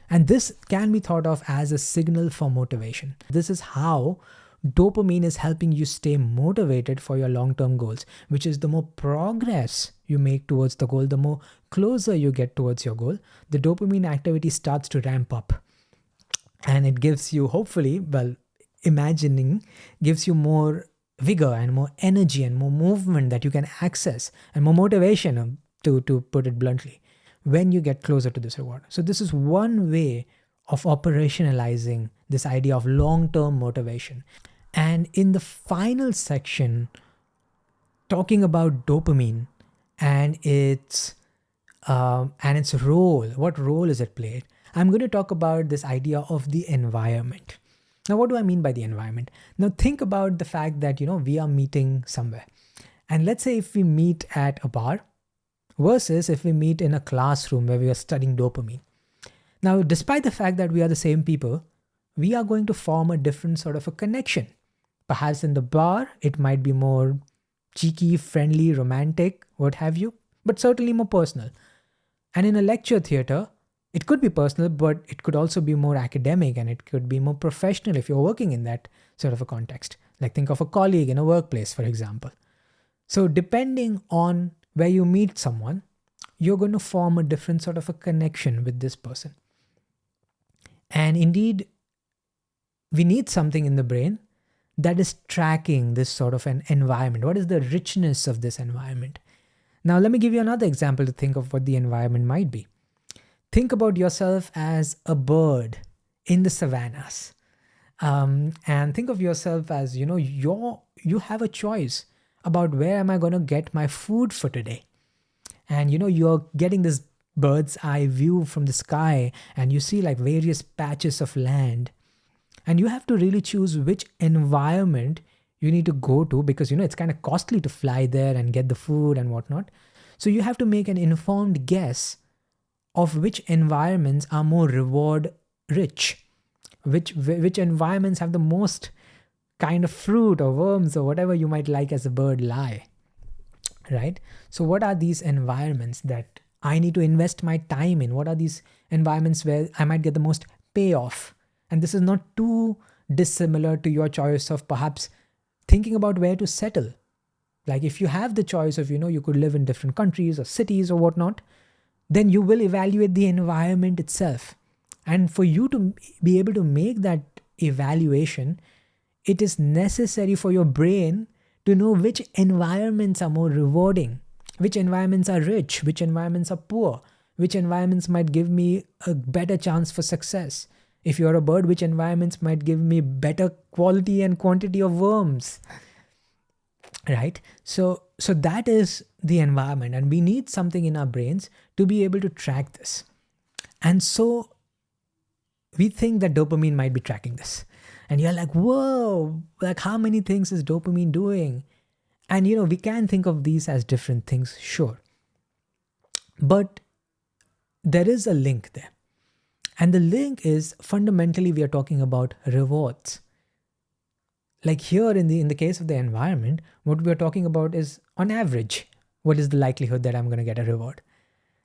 And this can be thought of as a signal for motivation. This is how dopamine is helping you stay motivated for your long-term goals, which is the more progress you make towards the goal, the more closer you get towards your goal, the dopamine activity starts to ramp up. And it gives you, hopefully, well, imagining, gives you more vigor and more energy and more movement that you can access and more motivation, to put it bluntly, when you get closer to this reward. So this is one way of operationalizing this idea of long-term motivation. And in the final section, talking about dopamine and its role, what role is it played? I'm going to talk about this idea of the environment. Now, what do I mean by the environment? Now, think about the fact that, we are meeting somewhere. And let's say if we meet at a bar versus if we meet in a classroom where we are studying dopamine. Now, despite the fact that we are the same people, we are going to form a different sort of a connection. Perhaps in the bar, it might be more cheeky, friendly, romantic, what have you, but certainly more personal. And in a lecture theater, it could be personal, but it could also be more academic and it could be more professional if you're working in that sort of a context. Like think of a colleague in a workplace, for example. So depending on where you meet someone, you're going to form a different sort of a connection with this person. And indeed, we need something in the brain that is tracking this sort of an environment. What is the richness of this environment? Now, let me give you another example to think of what the environment might be. Think about yourself as a bird in the savannas. And think of yourself as, you have a choice about where am I going to get my food for today. And, you're getting this bird's eye view from the sky and you see like various patches of land. And you have to really choose which environment you need to go to because, it's kind of costly to fly there and get the food and whatnot. So you have to make an informed guess of which environments are more reward rich, which environments have the most kind of fruit or worms or whatever you might like as a bird lie, right? So what are these environments that I need to invest my time in? What are these environments where I might get the most payoff? And this is not too dissimilar to your choice of perhaps thinking about where to settle. Like if you have the choice of, you could live in different countries or cities or whatnot, then you will evaluate the environment itself. And for you to be able to make that evaluation, it is necessary for your brain to know which environments are more rewarding, which environments are rich, which environments are poor, which environments might give me a better chance for success. If you're a bird, which environments might give me better quality and quantity of worms, right? So that is the environment, and we need something in our brains to be able to track this. And so we think that dopamine might be tracking this. And you're like, whoa, like how many things is dopamine doing? And we can think of these as different things, sure. But there is a link there. And the link is fundamentally we are talking about rewards. Like here in the case of the environment, what we are talking about is on average, what is the likelihood that I'm going to get a reward?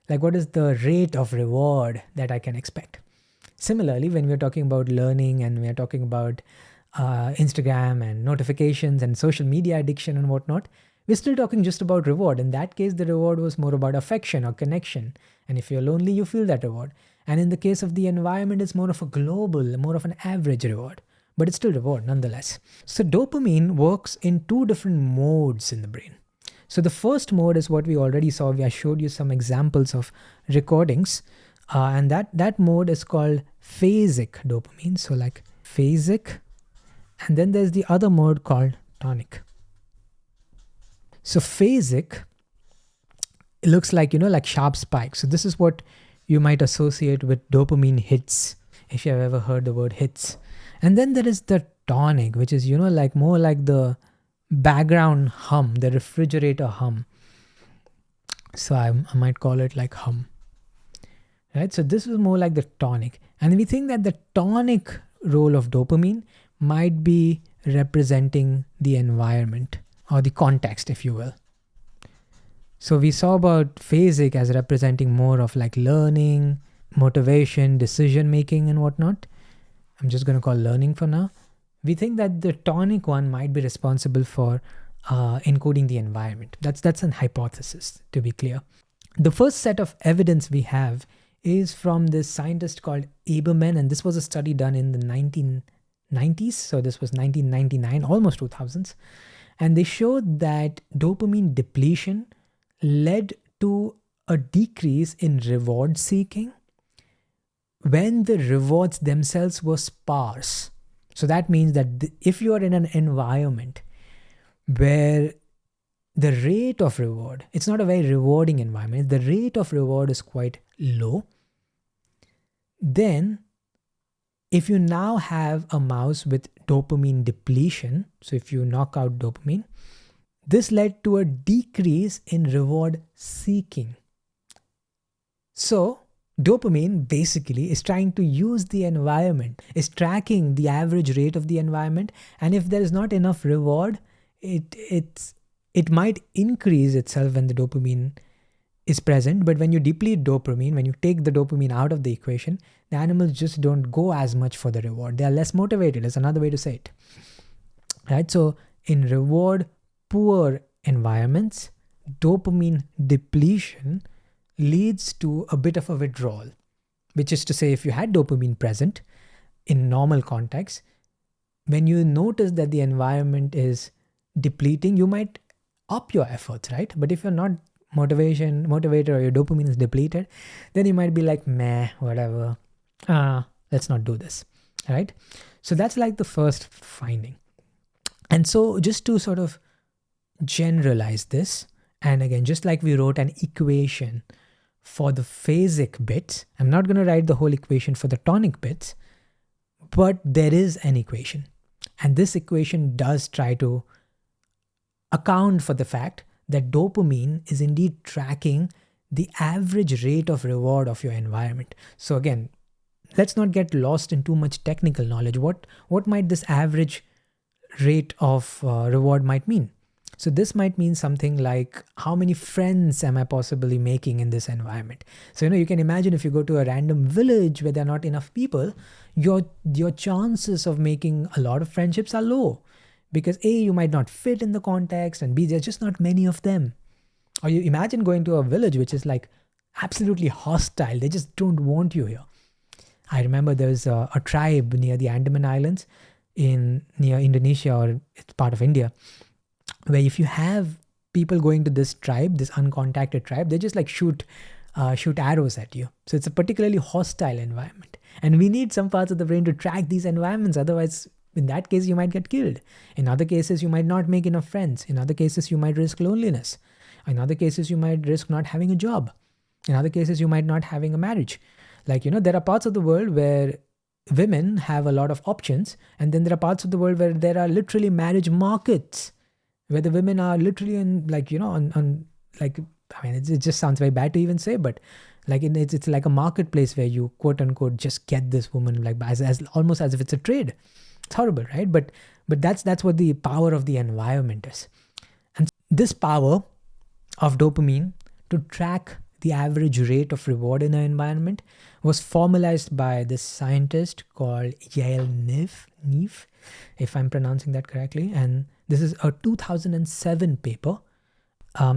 Like what is the rate of reward that I can expect? Similarly, when we're talking about learning and we're talking about Instagram and notifications and social media addiction and whatnot, we're still talking just about reward. In that case, the reward was more about affection or connection. And if you're lonely, you feel that reward. And in the case of the environment, it's more of a global, more of an average reward. But it's still reward nonetheless. So dopamine works in two different modes in the brain. So the first mode is what we already saw. I showed you some examples of recordings. And that mode is called phasic dopamine. So like phasic. And then there's the other mode called tonic. So phasic, it looks like, like sharp spikes. So this is what you might associate with dopamine hits, if you have ever heard the word hits. And then there is the tonic, which is, like more like the background hum, the refrigerator hum. So I might call it like hum. Right? So this is more like the tonic. And we think that the tonic role of dopamine might be representing the environment or the context, if you will. So we saw about phasic as representing more of like learning, motivation, decision making, and whatnot. I'm just going to call learning for now. We think that the tonic one might be responsible for encoding the environment. That's an hypothesis, to be clear. The first set of evidence we have is from this scientist called Aberman, and this was a study done in the 1990s. So this was 1999, almost 2000s. And they showed that dopamine depletion led to a decrease in reward seeking when the rewards themselves were sparse. So that means that if you are in an environment where the rate of reward, it's not a very rewarding environment, the rate of reward is quite low, then if you now have a mouse with dopamine depletion, so if you knock out dopamine, this led to a decrease in reward seeking. So dopamine basically is trying to use the environment, is tracking the average rate of the environment, and if there is not enough reward, it might increase itself when the dopamine is present. But when you deplete dopamine, when you take the dopamine out of the equation, the animals just don't go as much for the reward. They are less motivated, is another way to say it. Right? So in reward poor environments, dopamine depletion leads to a bit of a withdrawal, which is to say, if you had dopamine present in normal context, when you notice that the environment is depleting, you might up your efforts, right? But if you're not motivated or your dopamine is depleted, then you might be like, meh, whatever, let's not do this, right? So that's like the first finding. And so just to sort of generalize this, and again, just like we wrote an equation for the phasic bits, I'm not going to write the whole equation for the tonic bits, but there is an equation. And this equation does try to account for the fact that dopamine is indeed tracking the average rate of reward of your environment. So again, let's not get lost in too much technical knowledge. What might this average rate of reward might mean? So this might mean something like, how many friends am I possibly making in this environment? So, you can imagine if you go to a random village where there are not enough people, your chances of making a lot of friendships are low. Because A, you might not fit in the context, and B, there's just not many of them. Or you imagine going to a village which is like absolutely hostile. They just don't want you here. I remember there's a tribe near the Andaman Islands near Indonesia, or it's part of India, where if you have people going to this tribe, this uncontacted tribe, they just like shoot arrows at you. So it's a particularly hostile environment. And we need some parts of the brain to track these environments. Otherwise, in that case, you might get killed. In other cases, you might not make enough friends. In other cases, you might risk loneliness. In other cases, you might risk not having a job. In other cases, you might not having a marriage. Like, there are parts of the world where women have a lot of options. And then there are parts of the world where there are literally marriage markets, where the women are literally in it just sounds very bad to even say, but like it's like a marketplace where you quote unquote just get this woman like as almost as if it's a trade. It's horrible, right? But that's what the power of the environment is. And this power of dopamine to track the average rate of reward in an environment was formalized by this scientist called Yael Neve, if I'm pronouncing that correctly. And this is a 2007 paper.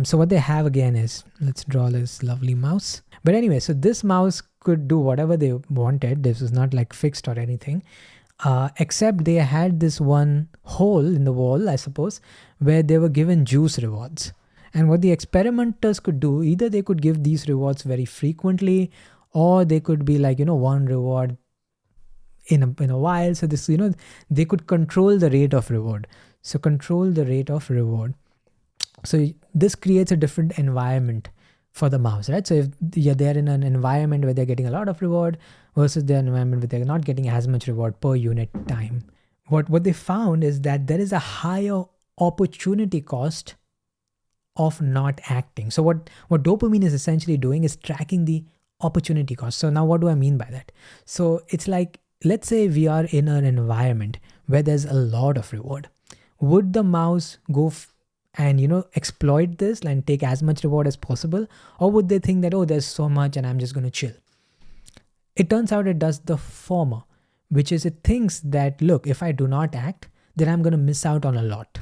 So what they have again is, let's draw this lovely mouse. But anyway, so this mouse could do whatever they wanted. This was not like fixed or anything. Except they had this one hole in the wall, I suppose, where they were given juice rewards. And what the experimenters could do, either they could give these rewards very frequently, or they could be like, one reward in a while. So this, they could control the rate of reward. So control the rate of reward. So this creates a different environment for the mouse, right? So if they're in an environment where they're getting a lot of reward versus their environment where they're not getting as much reward per unit time, what they found is that there is a higher opportunity cost of not acting. So what dopamine is essentially doing is tracking the opportunity cost. So now what do I mean by that? So it's like let's say we are in an environment where there's a lot of reward. Would the mouse go and exploit this and take as much reward as possible, or would they think that, oh, there's so much and I'm just going to chill? It turns out it does the former, which is it thinks that, look, if I do not act, then I'm going to miss out on a lot.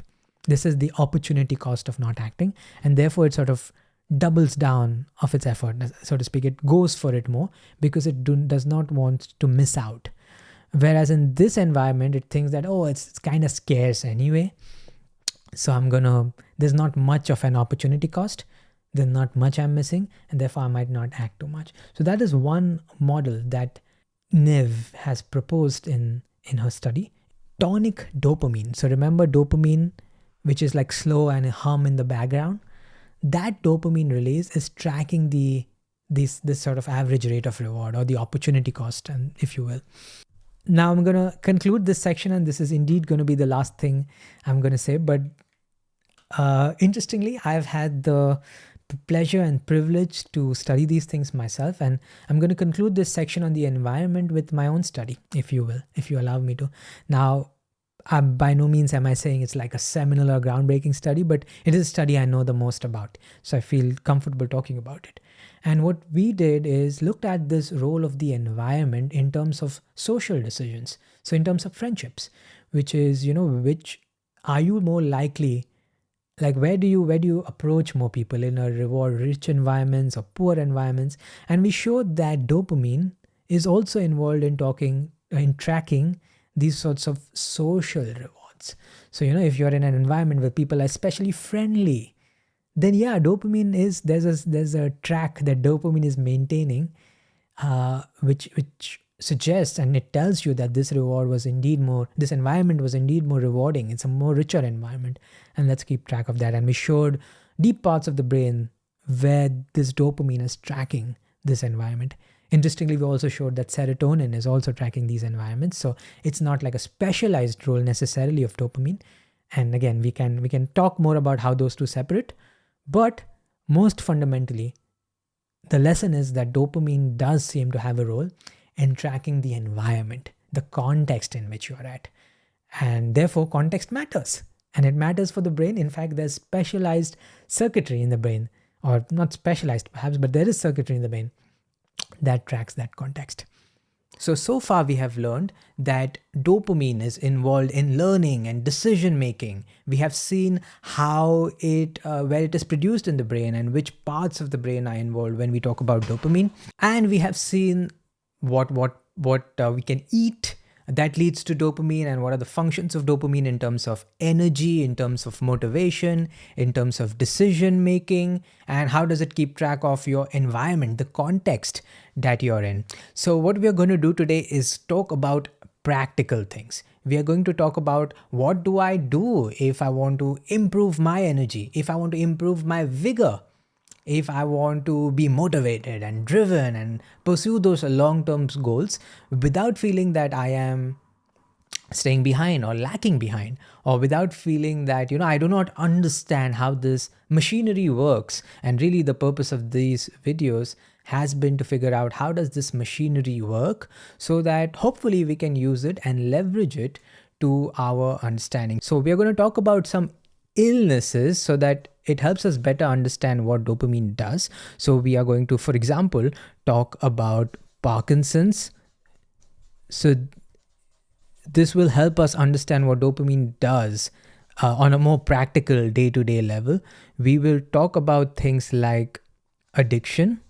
This is the opportunity cost of not acting, and therefore it sort of doubles down of its effort, so to speak. It goes for it more because it does not want to miss out. Whereas in this environment, it thinks that, oh, it's kind of scarce anyway. So there's not much of an opportunity cost. There's not much I'm missing, and therefore I might not act too much. So that is one model that Niv has proposed in her study. Tonic dopamine. So remember dopamine, which is like slow and a hum in the background. That dopamine release is tracking this sort of average rate of reward, or the opportunity cost, and if you will. Now I'm going to conclude this section, and this is indeed going to be the last thing I'm going to say. But interestingly, I've had the pleasure and privilege to study these things myself, and I'm going to conclude this section on the environment with my own study, if you will, if you allow me to. Now, by no means am I saying it's like a seminal or groundbreaking study, but it is a study I know the most about, so I feel comfortable talking about it. And what we did is looked at this role of the environment in terms of social decisions. So in terms of friendships, which is, which are you more likely, like where do you approach more people, in a reward rich environments or poor environments? And we showed that dopamine is also involved in tracking these sorts of social rewards. So if you're in an environment where people are especially friendly, then yeah, dopamine is there's a track that dopamine is maintaining, which suggests, and it tells you that this environment was indeed more rewarding. It's a more richer environment, and let's keep track of that. And we showed deep parts of the brain where this dopamine is tracking this environment. Interestingly, we also showed that serotonin is also tracking these environments. So it's not like a specialized role necessarily of dopamine. And again, we can talk more about how those two separate. But most fundamentally, the lesson is that dopamine does seem to have a role in tracking the environment, the context in which you are at. And therefore, context matters. And it matters for the brain. In fact, there's specialized circuitry in the brain, or not specialized perhaps, but there is circuitry in the brain that tracks that context. So far we have learned that dopamine is involved in learning and decision making. We have seen how where it is produced in the brain and which parts of the brain are involved when we talk about dopamine. And we have seen what we can eat that leads to dopamine, and what are the functions of dopamine in terms of energy, in terms of motivation, in terms of decision making, and how does it keep track of your environment, the context that you're in. So what we are going to do today is talk about practical things. We are going to talk about what do I do if I want to improve my energy, if I want to improve my vigor, if I want to be motivated and driven and pursue those long-term goals without feeling that I am staying behind or lacking behind, or without feeling that, I do not understand how this machinery works. And really the purpose of these videos has been to figure out how does this machinery work, so that hopefully we can use it and leverage it to our understanding. So we are going to talk about some illnesses so that it helps us better understand what dopamine does. So we are going to, for example, talk about Parkinson's. So this will help us understand what dopamine does on a more practical day-to-day level. We will talk about things like addiction.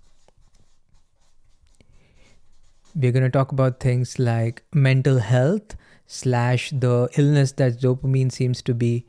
We're going to talk about things like mental health / the illness that dopamine seems to be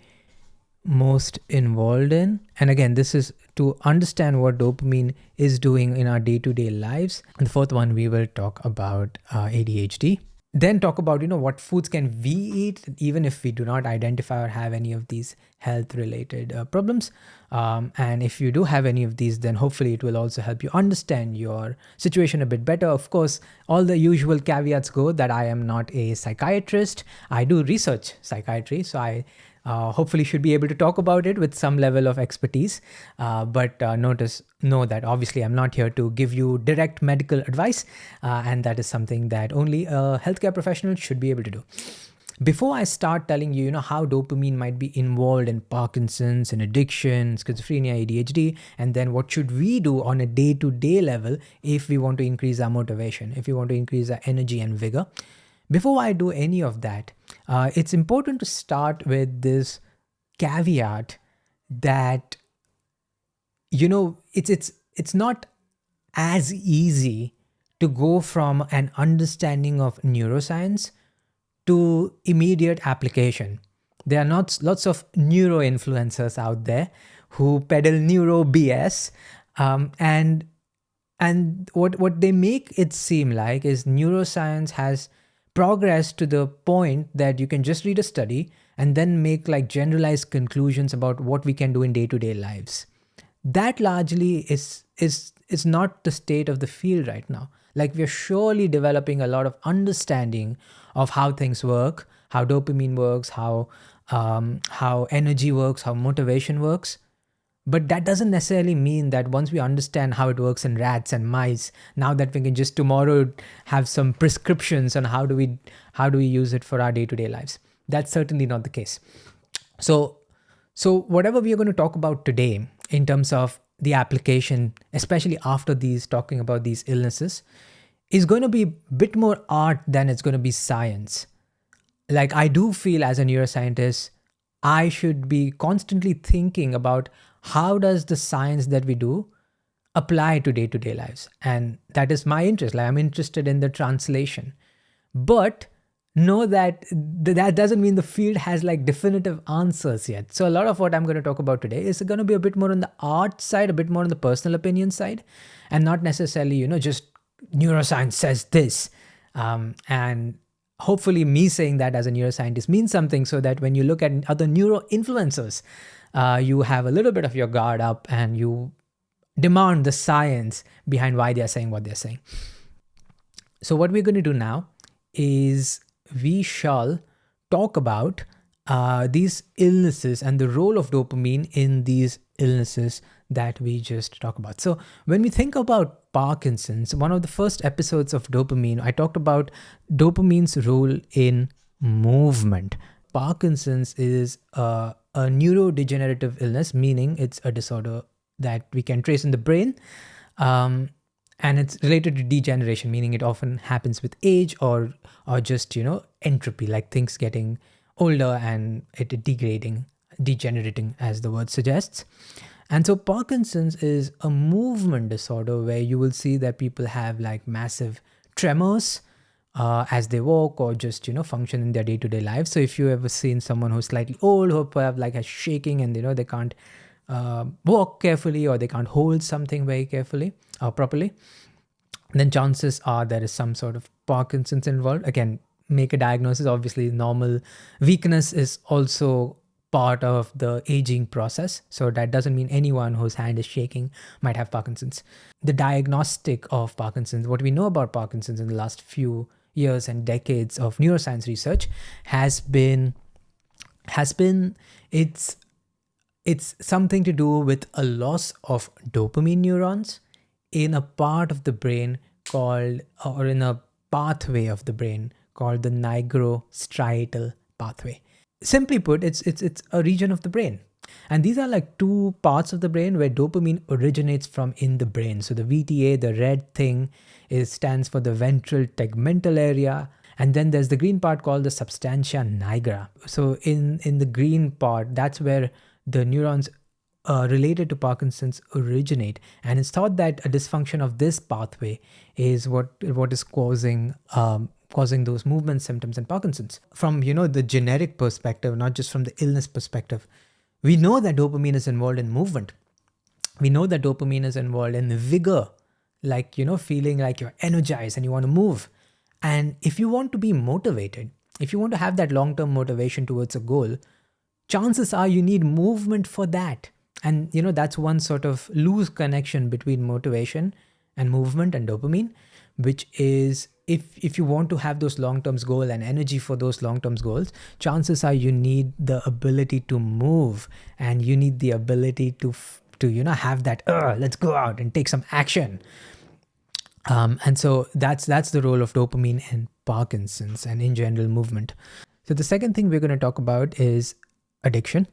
most involved in. And again, this is to understand what dopamine is doing in our day-to-day lives. And the fourth one, we will talk about ADHD. Then talk about, what foods can we eat even if we do not identify or have any of these health-related problems. And if you do have any of these, then hopefully it will also help you understand your situation a bit better. Of course, all the usual caveats go that I am not a psychiatrist. I do research psychiatry, so I Hopefully should be able to talk about it with some level of expertise. But know that obviously I'm not here to give you direct medical advice, and that is something that only a healthcare professional should be able to do. Before I start telling you, how dopamine might be involved in Parkinson's and addiction, schizophrenia, ADHD, and then what should we do on a day-to-day level if we want to increase our motivation, if we want to increase our energy and vigor. Before I do any of that, it's important to start with this caveat that it's not as easy to go from an understanding of neuroscience to immediate application. There are not lots of neuro influencers out there who peddle neuro BS, and what they make it seem like is neuroscience has progressed to the point that you can just read a study and then make like generalized conclusions about what we can do in day-to-day lives. That largely is not the state of the field right now. Like, we're surely developing a lot of understanding of how things work, how dopamine works, how energy works, how motivation works. But that doesn't necessarily mean that once we understand how it works in rats and mice, now that we can just tomorrow have some prescriptions on how do we use it for our day-to-day lives. That's certainly not the case. So whatever we are going to talk about today in terms of the application, especially after talking about these illnesses, is going to be a bit more art than it's going to be science. Like, I do feel as a neuroscientist, I should be constantly thinking about how does the science that we do apply to day-to-day lives. And that is my interest. Like, I'm interested in the translation. But know that that doesn't mean the field has like definitive answers yet. So a lot of what I'm going to talk about today is going to be a bit more on the art side, a bit more on the personal opinion side, and not necessarily, just neuroscience says this. And hopefully me saying that as a neuroscientist means something, so that when you look at other neuro influencers, you have a little bit of your guard up and you demand the science behind why they're saying what they're saying. So what we're going to do now is we shall talk about these illnesses and the role of dopamine in these illnesses that we just talked about. So when we think about Parkinson's, one of the first episodes of Dopamine, I talked about dopamine's role in movement. Parkinson's is a neurodegenerative illness, meaning it's a disorder that we can trace in the brain. And it's related to degeneration, meaning it often happens with age or just, entropy, like things getting older and it degenerating, as the word suggests. And so Parkinson's is a movement disorder where you will see that people have like massive tremors as they walk or just, function in their day-to-day lives. So if you ever seen someone who's slightly old, who have like a shaking and, they can't walk carefully or they can't hold something very carefully or properly, then chances are there is some sort of Parkinson's involved. Again, make a diagnosis. Obviously, normal weakness is also part of the aging process. So that doesn't mean anyone whose hand is shaking might have Parkinson's. The diagnostic of Parkinson's, what we know about Parkinson's in the last few years and decades of neuroscience research has been it's something to do with a loss of dopamine neurons in a part of the brain called, or in a pathway of the brain called the nigrostriatal pathway. Simply put, it's a region of the brain. And these are like two parts of the brain where dopamine originates from in the brain. So the VTA, the red thing, stands for the ventral tegmental area. And then there's the green part called the substantia nigra. So in the green part, that's where the neurons related to Parkinson's originate. And it's thought that a dysfunction of this pathway is what is causing those movement symptoms in Parkinson's. From, the generic perspective, not just from the illness perspective, we know that dopamine is involved in movement. We know that dopamine is involved in vigor, like, feeling like you're energized and you want to move. And if you want to be motivated, if you want to have that long-term motivation towards a goal, chances are you need movement for that. And, that's one sort of loose connection between motivation and movement and dopamine, which is if you want to have those long-term goals and energy for those long-term goals, chances are you need the ability to move, and you need the ability to have that let's go out and take some action. And so that's the role of dopamine in Parkinson's and in general movement. So the second thing we're going to talk about is addiction.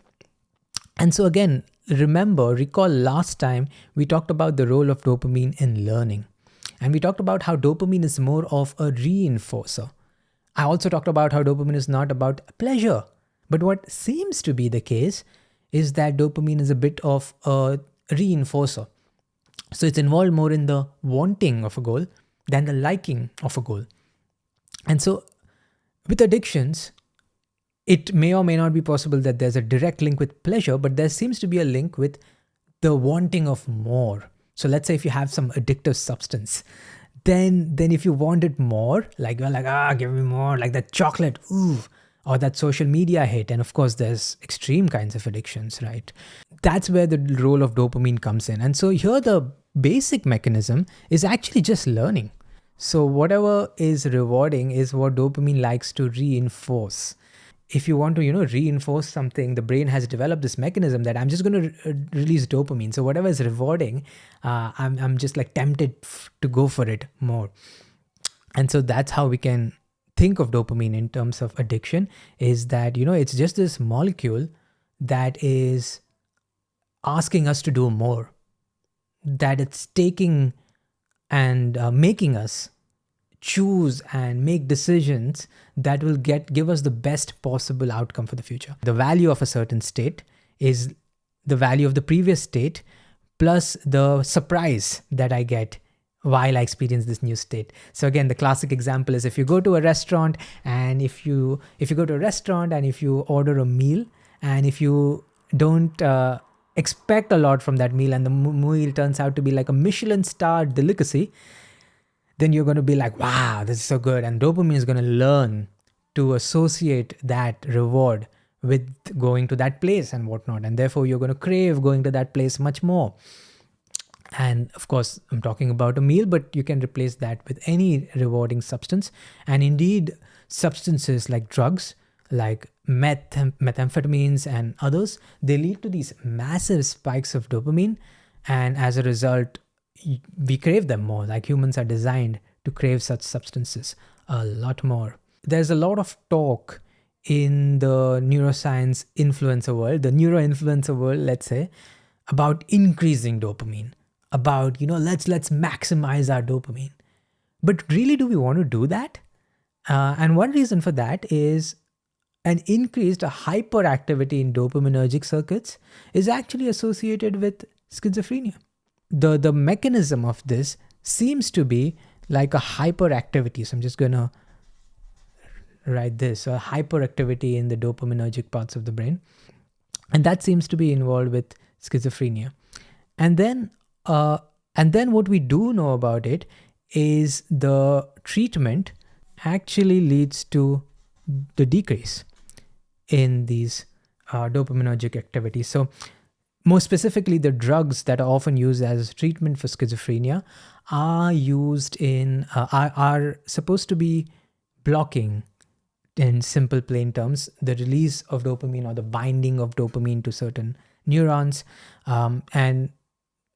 And so again, recall last time we talked about the role of dopamine in learning. And we talked about how dopamine is more of a reinforcer. I also talked about how dopamine is not about pleasure. But what seems to be the case is that dopamine is a bit of a reinforcer. So it's involved more in the wanting of a goal than the liking of a goal. And so with addictions, it may or may not be possible that there's a direct link with pleasure, but there seems to be a link with the wanting of more. So let's say if you have some addictive substance, then if you want it more, like you're like, give me more, like that chocolate, ooh, or that social media hit. And of course, there's extreme kinds of addictions, right? That's where the role of dopamine comes in. And so here the basic mechanism is actually just learning. So whatever is rewarding is what dopamine likes to reinforce. If you want to, reinforce something, the brain has developed this mechanism that I'm just going to release dopamine. So whatever is rewarding, I'm just like tempted to go for it more. And so that's how we can think of dopamine in terms of addiction, is that, it's just this molecule that is asking us to do more, that it's taking and making us choose and make decisions that will give us the best possible outcome for the future. The value of a certain state is the value of the previous state plus the surprise that I get while I experience this new state. So again, the classic example is if you go to a restaurant and if you order a meal, and if you don't expect a lot from that meal, and the meal turns out to be like a Michelin star delicacy, then you're going to be like, wow, this is so good. And dopamine is going to learn to associate that reward with going to that place and whatnot. And therefore, you're going to crave going to that place much more. And of course, I'm talking about a meal, but you can replace that with any rewarding substance. And indeed, substances like drugs, like methamphetamines and others, they lead to these massive spikes of dopamine. And as a result, we crave them more. Like humans are designed to crave such substances a lot more. There's a lot of talk in the neuroscience influencer world, the neuro-influencer world, let's say, about increasing dopamine, about, let's maximize our dopamine. But really, do we want to do that? And one reason for that is an increased hyperactivity in dopaminergic circuits is actually associated with schizophrenia. The mechanism of this seems to be like a hyperactivity. So I'm just going to write this, a hyperactivity in the dopaminergic parts of the brain. And that seems to be involved with schizophrenia. And then what we do know about it is the treatment actually leads to the decrease in these dopaminergic activities. So more specifically, the drugs that are often used as treatment for schizophrenia are supposed to be blocking, in simple plain terms, the release of dopamine or the binding of dopamine to certain neurons. And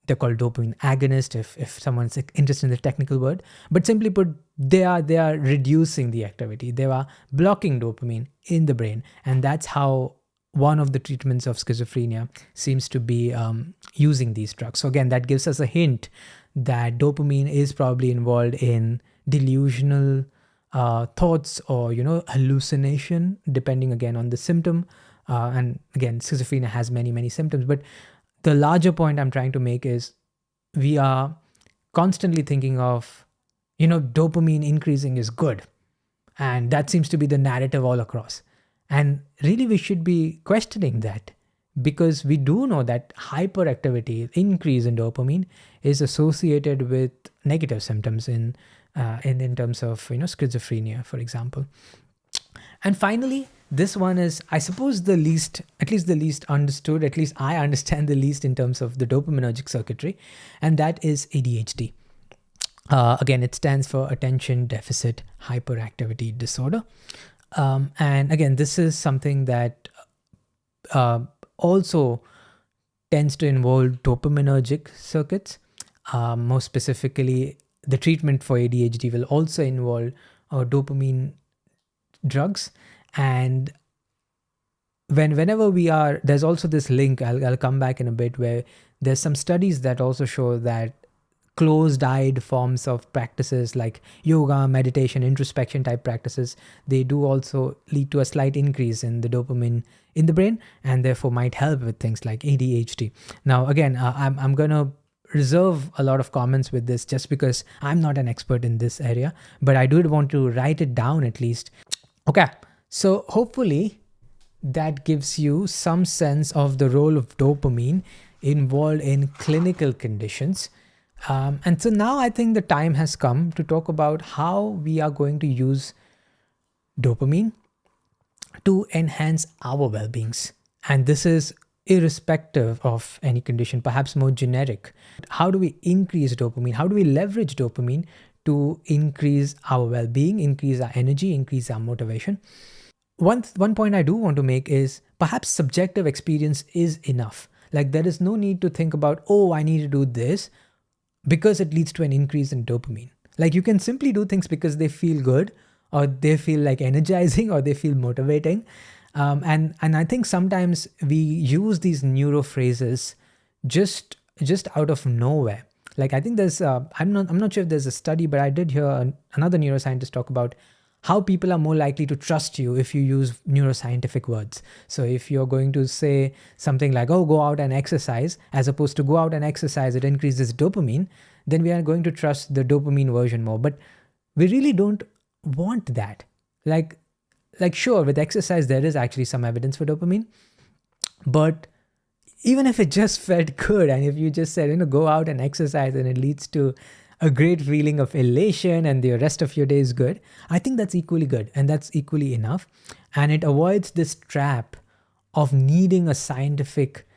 they're called dopamine agonists if someone's interested in the technical word. But simply put, they are reducing the activity. They are blocking dopamine in the brain. And that's how one of the treatments of schizophrenia seems to be using these drugs. So again, that gives us a hint that dopamine is probably involved in delusional thoughts or, hallucination, depending again on the symptom. And again, schizophrenia has many, many symptoms. But the larger point I'm trying to make is we are constantly thinking of, dopamine increasing is good. And that seems to be the narrative all across. And really, we should be questioning that, because we do know that hyperactivity, increase in dopamine, is associated with negative symptoms in terms of schizophrenia, for example. And finally, this one is, I suppose, the least understood. At least I understand the least in terms of the dopaminergic circuitry, and that is ADHD. Again, it stands for attention deficit hyperactivity disorder. And again, this is something that uh, also tends to involve dopaminergic circuits. More specifically, the treatment for ADHD will also involve dopamine drugs. And whenever we are, there's also this link, I'll come back in a bit, where there's some studies that also show that closed-eyed forms of practices like yoga, meditation, introspection type practices, they do also lead to a slight increase in the dopamine in the brain, and therefore might help with things like ADHD. Now, again, I'm going to reserve a lot of comments with this just because I'm not an expert in this area, but I do want to write it down at least. Okay, so hopefully that gives you some sense of the role of dopamine involved in clinical conditions. And so now I think the time has come to talk about how we are going to use dopamine to enhance our well-beings. And this is irrespective of any condition, perhaps more generic. How do we increase dopamine? How do we leverage dopamine to increase our well-being, increase our energy, increase our motivation? One point I do want to make is perhaps subjective experience is enough. Like there is no need to think about, oh, I need to do this because it leads to an increase in dopamine. Like you can simply do things because they feel good, or they feel like energizing, or they feel motivating. And I think sometimes we use these neuro phrases just out of nowhere. Like I think there's I'm not sure if there's a study, but I did hear another neuroscientist talk about how people are more likely to trust you if you use neuroscientific words. So if you're going to say something like, oh, go out and exercise, as opposed to go out and exercise, it increases dopamine, then we are going to trust the dopamine version more. But we really don't want that. Like sure, with exercise, there is actually some evidence for dopamine, but even if it just felt good, and if you just said, go out and exercise and it leads to a great feeling of elation and the rest of your day is good, I think that's equally good and that's equally enough. And it avoids this trap of needing a scientific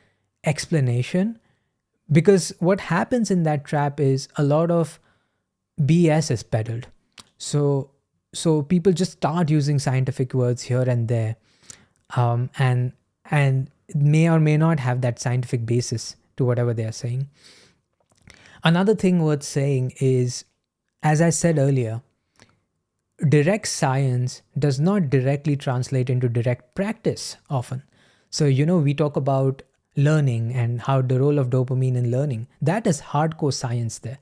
explanation, because what happens in that trap is a lot of BS is peddled. So people just start using scientific words here and there, and may or may not have that scientific basis to whatever they are saying. Another thing worth saying is, as I said earlier, direct science does not directly translate into direct practice often. So, we talk about learning and how the role of dopamine in learning, that is hardcore science there.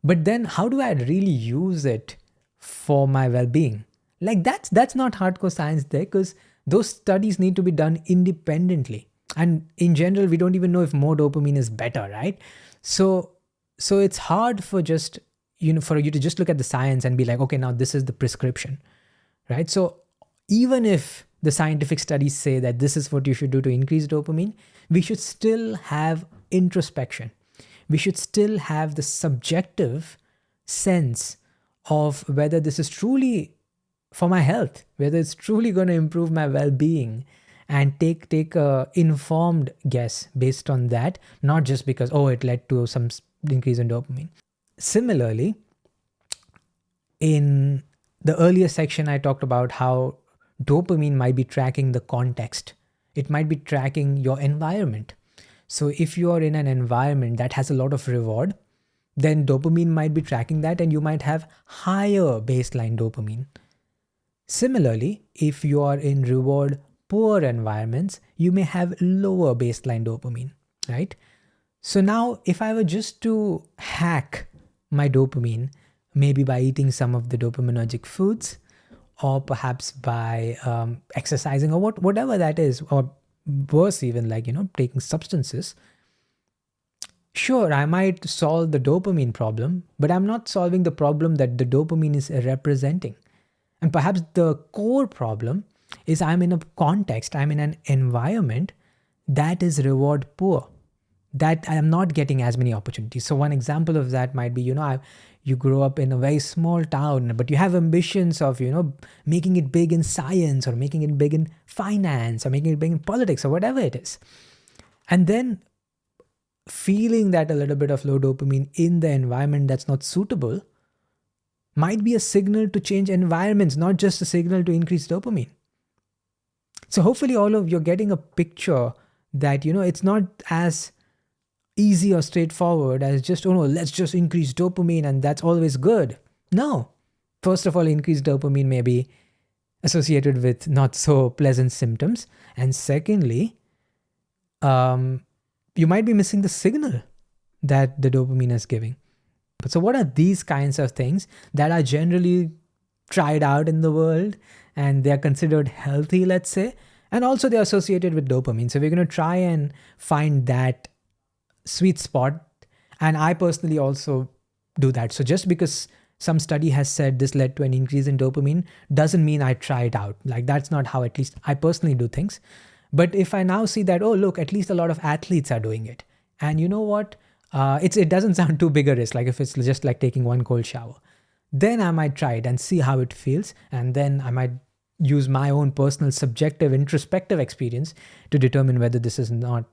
But then how do I really use it for my well-being? Like that's not hardcore science there, because those studies need to be done independently. And in general, we don't even know if more dopamine is better, right? So it's hard for just, for you to just look at the science and be like, okay, now this is the prescription, right? So even if the scientific studies say that this is what you should do to increase dopamine, we should still have introspection. We should still have the subjective sense of whether this is truly for my health, whether it's truly going to improve my well-being, and take a informed guess based on that, not just because, oh, it led to some increase in dopamine. Similarly, in the earlier section, I talked about how dopamine might be tracking the context. It might be tracking your environment. So if you are in an environment that has a lot of reward, then dopamine might be tracking that and you might have higher baseline dopamine. Similarly, if you are in reward poor environments, you may have lower baseline dopamine, right? So now if I were just to hack my dopamine, maybe by eating some of the dopaminergic foods, or perhaps by exercising, or whatever that is, or worse even, like, taking substances, sure, I might solve the dopamine problem, but I'm not solving the problem that the dopamine is representing. And perhaps the core problem is I'm in a context, I'm in an environment that is reward poor, that I am not getting as many opportunities. So one example of that might be, you grow up in a very small town, but you have ambitions of, making it big in science, or making it big in finance, or making it big in politics, or whatever it is. And then feeling that a little bit of low dopamine in the environment that's not suitable, might be a signal to change environments, not just a signal to increase dopamine. So hopefully all of you're getting a picture that, it's not as easy or straightforward as just, oh no, let's just increase dopamine and that's always good. No. First of all, increased dopamine may be associated with not so pleasant symptoms. And secondly, you might be missing the signal that the dopamine is giving. So what are these kinds of things that are generally tried out in the world and they're considered healthy, let's say, and also they're associated with dopamine. So we're going to try and find that sweet spot. And I personally also do that. So just because some study has said this led to an increase in dopamine doesn't mean I try it out. Like that's not how at least I personally do things. But if I now see that, oh, look, at least a lot of athletes are doing it. And you know what? It doesn't sound too big a risk. Like if it's just like taking one cold shower, then I might try it and see how it feels. And then I might use my own personal subjective introspective experience to determine whether this is or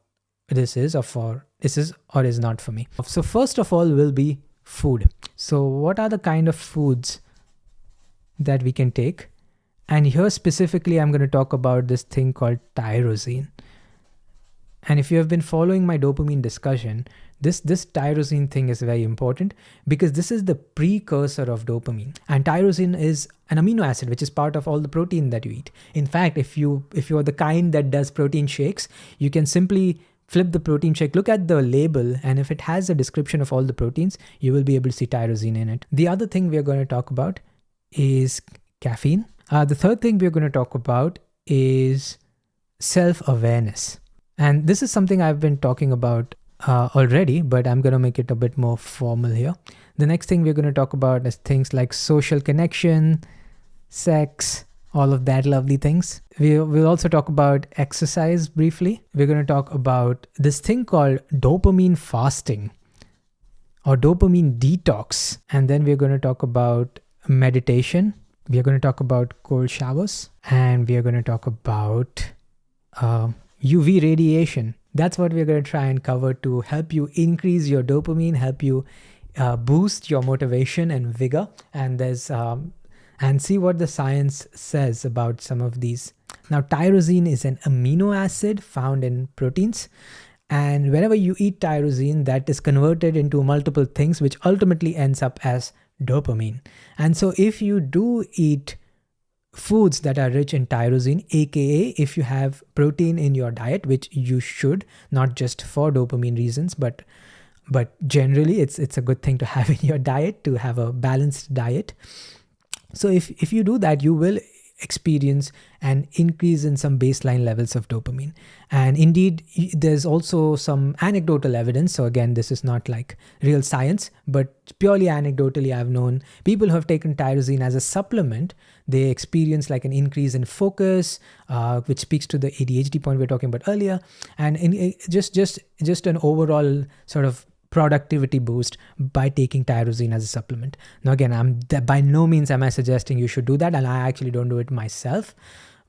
is not for me. So first of all will be food. So what are the kind of foods that we can take? And here specifically, I'm going to talk about this thing called tyrosine. And if you have been following my dopamine discussion, this tyrosine thing is very important because this is the precursor of dopamine. And tyrosine is an amino acid, which is part of all the protein that you eat. In fact, if you're the kind that does protein shakes, you can simply flip the protein shake, look at the label, and if it has a description of all the proteins, you will be able to see tyrosine in it. The other thing we're going to talk about is caffeine. The third thing we're going to talk about is self-awareness. And this is something I've been talking about already, but I'm going to make it a bit more formal here. The next thing we're going to talk about is things like social connection, sex, all of that lovely things. We'll also talk about exercise briefly. We're going to talk about this thing called dopamine fasting or dopamine detox. And then we're going to talk about meditation. We are going to talk about cold showers, and we are going to talk about UV radiation. That's what we're going to try and cover to help you increase your dopamine, help you boost your motivation and vigor, and see what the science says about some of these. Now, tyrosine is an amino acid found in proteins, and whenever you eat tyrosine, that is converted into multiple things, which ultimately ends up as dopamine. And so if you do eat foods that are rich in tyrosine, aka if you have protein in your diet, which you should, not just for dopamine reasons, but generally it's a good thing to have in your diet, to have a balanced diet. So if you do that, you will experience an increase in some baseline levels of dopamine. And indeed, there's also some anecdotal evidence. So again, this is not like real science, but purely anecdotally, I've known people who have taken tyrosine as a supplement. They experience like an increase in focus, which speaks to the ADHD point we were talking about earlier, and just an overall sort of productivity boost by taking tyrosine as a supplement. Now again, by no means am I suggesting you should do that, and I actually don't do it myself,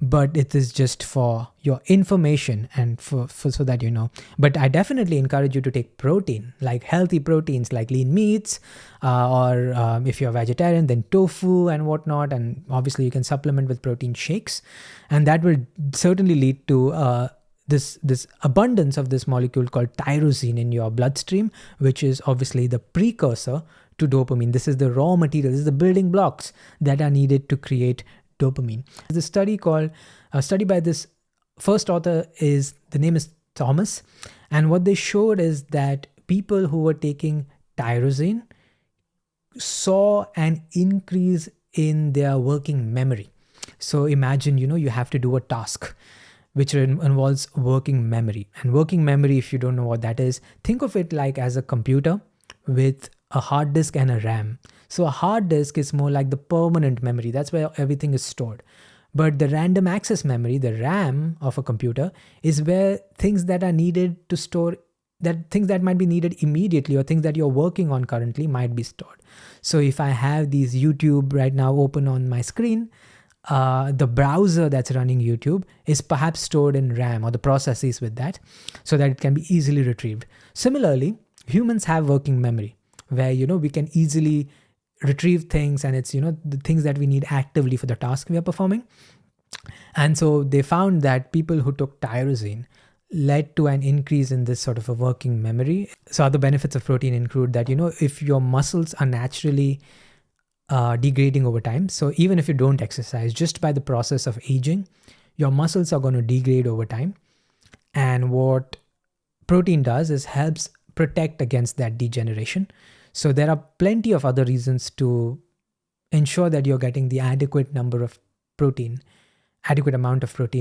but it is just for your information and for so that you know. But I definitely encourage you to take protein, like healthy proteins like lean meats, or if you're vegetarian, then tofu and whatnot. And obviously you can supplement with protein shakes, and that will certainly lead to this abundance of this molecule called tyrosine in your bloodstream, which is obviously the precursor to dopamine. This is the raw material, this is the building blocks that are needed to create dopamine. There's a study by this first author, the name is Thomas, and what they showed is that people who were taking tyrosine saw an increase in their working memory. So imagine, you have to do a task which involves working memory. And working memory, if you don't know what that is, think of it like as a computer with a hard disk and a RAM. So a hard disk is more like the permanent memory. That's where everything is stored. But the random access memory, the RAM of a computer, is where things that are needed to store, that things that might be needed immediately or things that you're working on currently might be stored. So if I have these YouTube right now open on my screen, the browser that's running YouTube is perhaps stored in RAM, or the processes with that, so that it can be easily retrieved. Similarly, humans have working memory where, we can easily retrieve things, and it's the things that we need actively for the task we are performing. And so they found that people who took tyrosine led to an increase in this sort of a working memory. So other benefits of protein include that if your muscles are naturally degrading over time, so even if you don't exercise, just by the process of aging, your muscles are going to degrade over time. And what protein does is helps protect against that degeneration. So there are plenty of other reasons to ensure that you're getting the adequate amount of protein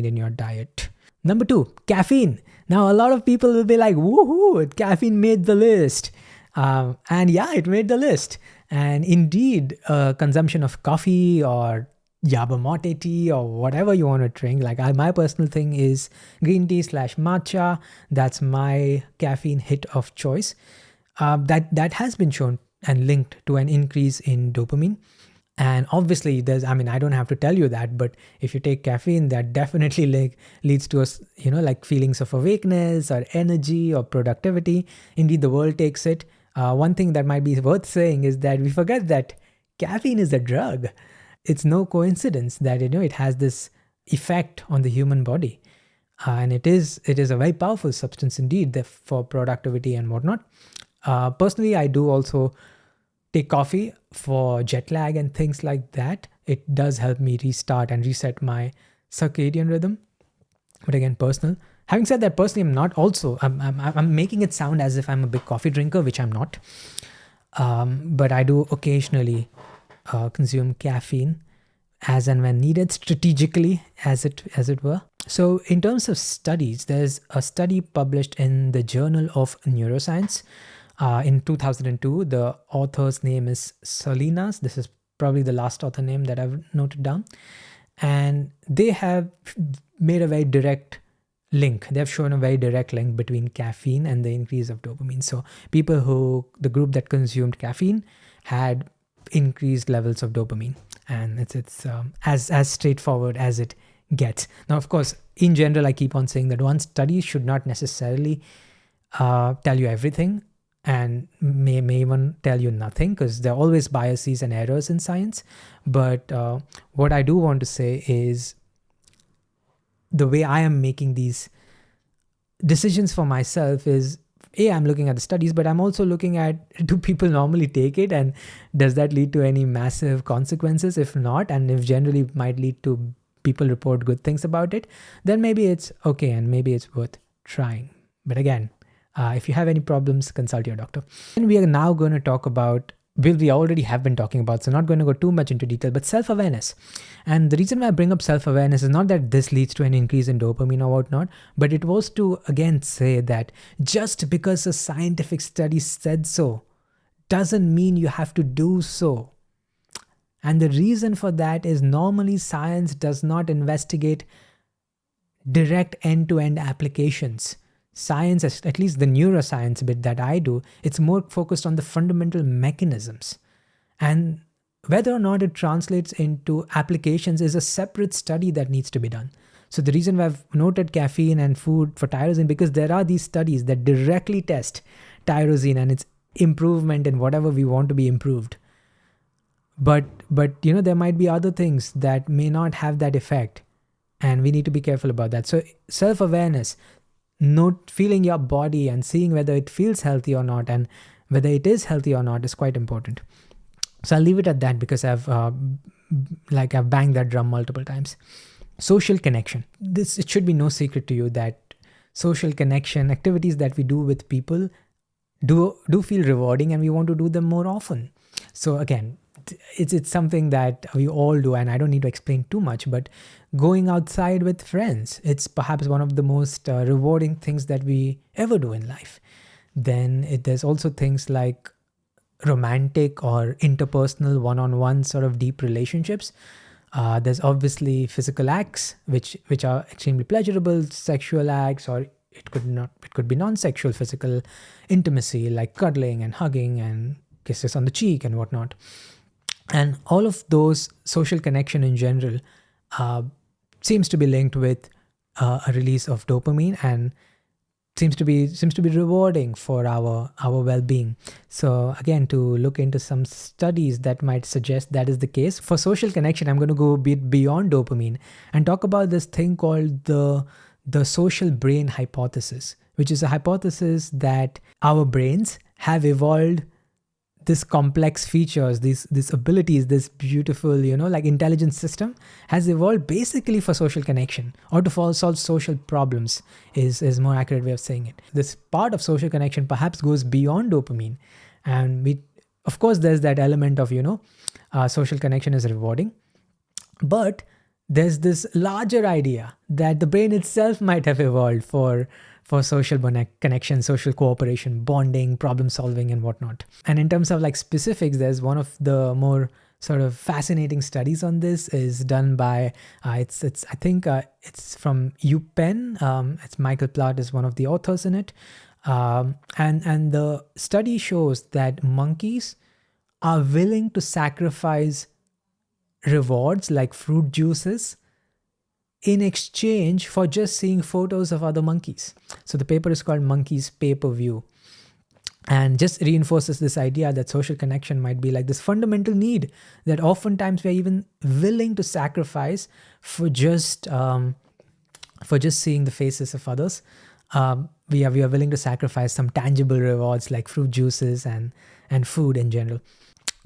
in your diet. Number 2, caffeine. Now, a lot of people will be like, woohoo, caffeine made the list. And yeah, it made the list. And indeed, consumption of coffee or yerba mate tea or whatever you want to drink. Like my personal thing is green tea / matcha. That's my caffeine hit of choice. That has been shown and linked to an increase in dopamine. And obviously I don't have to tell you that, but if you take caffeine, that definitely leads to us, feelings of awakeness or energy or productivity. Indeed, the world takes it. One thing that might be worth saying is that we forget that caffeine is a drug. It's no coincidence that it has this effect on the human body, and it is a very powerful substance indeed for productivity and whatnot. Personally, I do also take coffee for jet lag and things like that. It does help me restart and reset my circadian rhythm. But again, personal. Having said that, personally, I'm not also. I'm making it sound as if I'm a big coffee drinker, which I'm not. But I do occasionally consume caffeine as and when needed, strategically, as it were. So in terms of studies, there's a study published in the Journal of Neuroscience in 2002. The author's name is Salinas. This is probably the last author name that I've noted down. And they have made a very direct link. They've shown a very direct link between caffeine and the increase of dopamine. So the group that consumed caffeine had increased levels of dopamine, and it's as straightforward as it gets. Now, of course, in general, I keep on saying that one study should not necessarily tell you everything, and may even tell you nothing, because there are always biases and errors in science. But what I do want to say is the way I am making these decisions for myself is, I'm looking at the studies, but I'm also looking at, do people normally take it, and does that lead to any massive consequences? If not, and if generally might lead to people report good things about it, then maybe it's okay and maybe it's worth trying. But again, if you have any problems, consult your doctor. And we are now going to talk about, we already have been talking about, so not going to go too much into detail, but self-awareness. And the reason why I bring up self-awareness is not that this leads to an increase in dopamine or whatnot, but it was to again say that just because a scientific study said so doesn't mean you have to do so. And the reason for that is normally science does not investigate direct end-to-end applications. Science, at least the neuroscience bit that I do, it's more focused on the fundamental mechanisms. And whether or not it translates into applications is a separate study that needs to be done. So the reason I've noted caffeine and food for tyrosine, because there are these studies that directly test tyrosine and its improvement in whatever we want to be improved. But there might be other things that may not have that effect, and we need to be careful about that. So self-awareness, feeling your body and seeing whether it feels healthy or not, and whether it is healthy or not, is quite important. So I'll leave it at that, because I've banged that drum multiple times. Social connection. It should be no secret to you that social connection, activities that we do with people, do feel rewarding, and we want to do them more often. So again, it's something that we all do, and I don't need to explain too much, but going outside with friends, it's perhaps one of the most rewarding things that we ever do in life. Then there's also things like romantic or interpersonal one-on-one sort of deep relationships. There's obviously physical acts which are extremely pleasurable, sexual acts, or it could be non-sexual physical intimacy like cuddling and hugging and kisses on the cheek and whatnot. And all of those, social connection in general, seems to be linked with a release of dopamine. And seems to be rewarding for our well-being. So again, to look into some studies that might suggest that is the case. For social connection, I'm going to go a bit beyond dopamine and talk about this thing called the social brain hypothesis, which is a hypothesis that our brains have evolved this complex features, these abilities, this beautiful, like intelligence system has evolved basically for social connection or to solve social problems is more accurate way of saying it. This part of social connection perhaps goes beyond dopamine, and we, of course, there's that element of social connection is rewarding, but there's this larger idea that the brain itself might have evolved for social connection, social cooperation, bonding, problem solving, and whatnot. And in terms of like specifics, there's one of the more sort of fascinating studies on this is done by it's I think it's from UPenn. It's Michael Platt is one of the authors in it, and the study shows that monkeys are willing to sacrifice rewards like fruit juices in exchange for just seeing photos of other monkeys. So the paper is called Monkeys Pay-Per-View, and just reinforces this idea that social connection might be like this fundamental need that oftentimes we're even willing to sacrifice for just seeing the faces of others. We are willing to sacrifice some tangible rewards like fruit juices and food in general.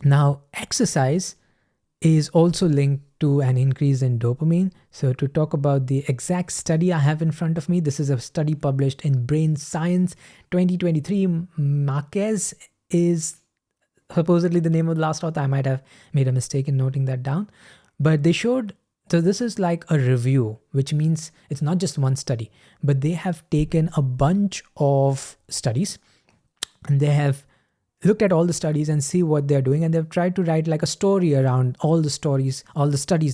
Now, exercise is also linked to an increase in dopamine. So to talk about the exact study I have in front of me, this is a study published in Brain Science 2023. Marquez is supposedly the name of the last author. I might have made a mistake in noting that down. But they showed, so this is like a review, which means it's not just one study, but they have taken a bunch of studies and they have looked at all the studies and see what they're doing, and they've tried to write like a story around all the studies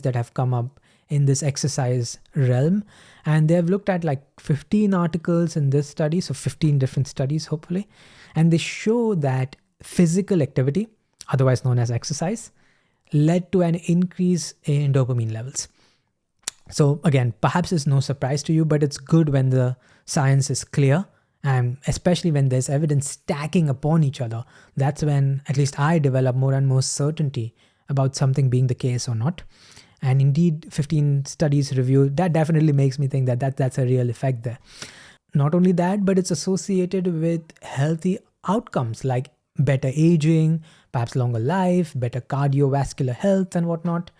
that have come up in this exercise realm. And they've looked at like 15 articles in this study, so 15 different studies hopefully, and they show that physical activity, otherwise known as exercise, led to an increase in dopamine levels. So again, perhaps it's no surprise to you, but it's good when the science is clear, and especially when there's evidence stacking upon each other. That's when at least I develop more and more certainty about something being the case or not. And indeed, 15 studies reviewed, that definitely makes me think that's a real effect there. Not only that, but it's associated with healthy outcomes like better aging, perhaps longer life, better cardiovascular health and whatnot.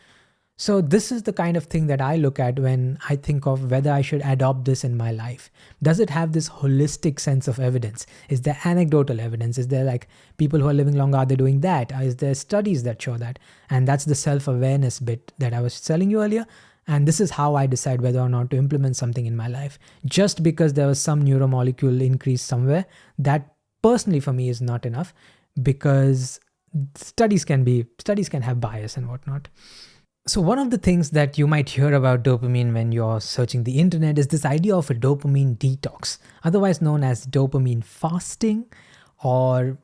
So this is the kind of thing that I look at when I think of whether I should adopt this in my life. Does it have this holistic sense of evidence? Is there anecdotal evidence? Is there like people who are living longer, are they doing that? Is there studies that show that? And that's the self-awareness bit that I was telling you earlier. And this is how I decide whether or not to implement something in my life. Just because there was some neuromolecule increase somewhere, that personally for me is not enough, because studies can have bias and whatnot. So one of the things that you might hear about dopamine when you're searching the internet is this idea of a dopamine detox, otherwise known as dopamine fasting or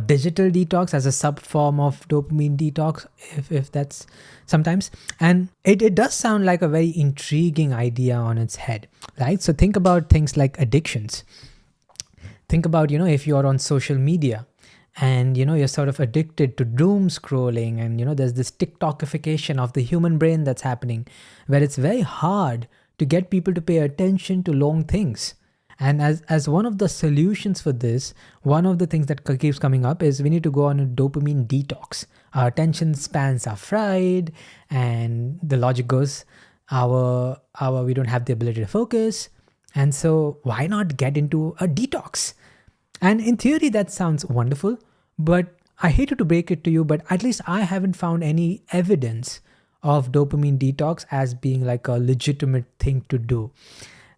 digital detox as a sub form of dopamine detox, if that's sometimes. And it does sound like a very intriguing idea on its head, right? So think about things like addictions. Think about, if you're on social media and you're sort of addicted to doom scrolling, and there's this TikTokification of the human brain that's happening, where it's very hard to get people to pay attention to long things. And as one of the solutions for this, one of the things that keeps coming up is we need to go on a dopamine detox. Our attention spans are fried, and the logic goes, we don't have the ability to focus, and so why not get into a detox? And in theory, that sounds wonderful, but I hated to break it to you, but at least I haven't found any evidence of dopamine detox as being like a legitimate thing to do.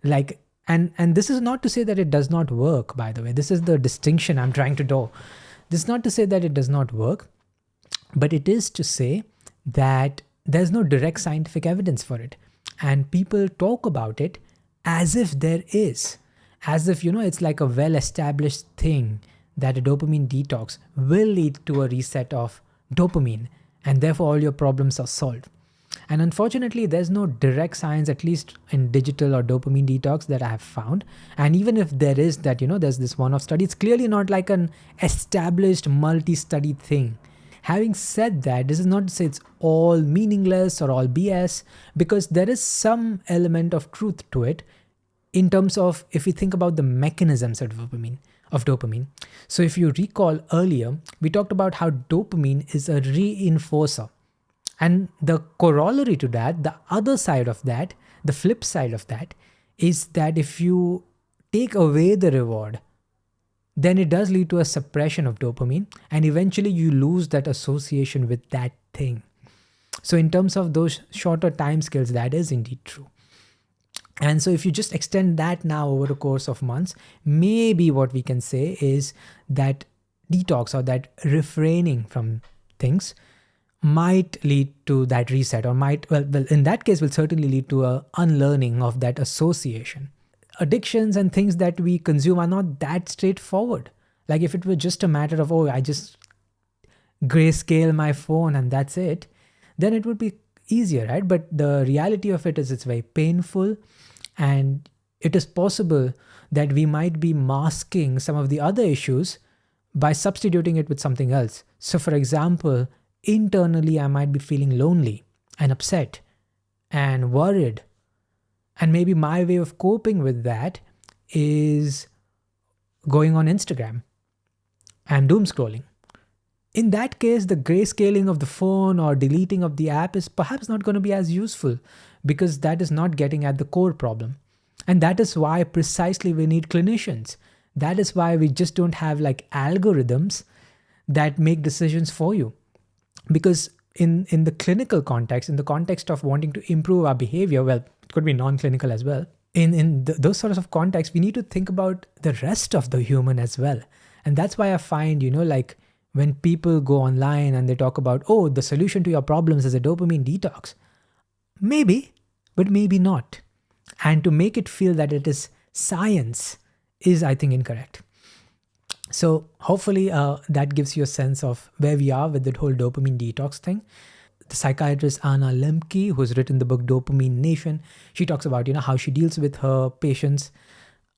Like, and this is not to say that it does not work, by the way. This is the distinction I'm trying to do. This is not to say that it does not work, but it is to say that there's no direct scientific evidence for it. And people talk about it as if there is. As if, it's like a well-established thing that a dopamine detox will lead to a reset of dopamine, and therefore all your problems are solved. And unfortunately, there's no direct science, at least in digital or dopamine detox, that I have found. And even if there is that, there's this one-off study, it's clearly not like an established multi-study thing. Having said that, this is not to say it's all meaningless or all BS, because there is some element of truth to it in terms of if we think about the mechanisms of dopamine. So if you recall earlier, we talked about how dopamine is a reinforcer. And the corollary to that, the other side of that, the flip side of that, is that if you take away the reward, then it does lead to a suppression of dopamine, and eventually you lose that association with that thing. So in terms of those shorter time scales, that is indeed true. And so if you just extend that now over the course of months, maybe what we can say is that detox or that refraining from things might lead to that reset, or in that case will certainly lead to a unlearning of that association. Addictions and things that we consume are not that straightforward. Like if it were just a matter of, I just grayscale my phone and that's it, then it would be easier, right? But the reality of it is it's very painful, and it is possible that we might be masking some of the other issues by substituting it with something else. So for example, internally I might be feeling lonely and upset and worried. And maybe my way of coping with that is going on Instagram and doom scrolling. In that case, the grayscaling of the phone or deleting of the app is perhaps not going to be as useful, because that is not getting at the core problem. And that is why precisely we need clinicians. That is why we just don't have like algorithms that make decisions for you. Because in the clinical context, in the context of wanting to improve our behavior, well, it could be non-clinical as well. Those sorts of contexts, we need to think about the rest of the human as well. And that's why I find, like when people go online and they talk about, the solution to your problems is a dopamine detox. Maybe, but maybe not. And to make it feel that it is science is, I think, incorrect. So hopefully that gives you a sense of where we are with the whole dopamine detox thing. The psychiatrist Anna Lembke, who's written the book Dopamine Nation, she talks about how she deals with her patients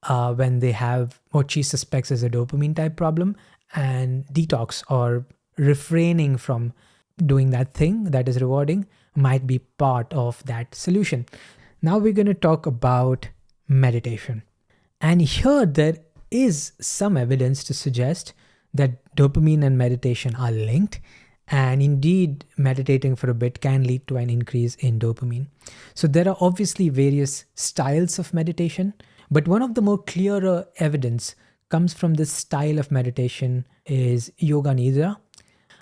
when they have what she suspects is a dopamine type problem, and detox or refraining from doing that thing that is rewarding might be part of that solution. Now we're going to talk about meditation. And here there is some evidence to suggest that dopamine and meditation are linked. And indeed, meditating for a bit can lead to an increase in dopamine. So there are obviously various styles of meditation, but one of the more clearer evidence comes from this style of meditation is yoga nidra.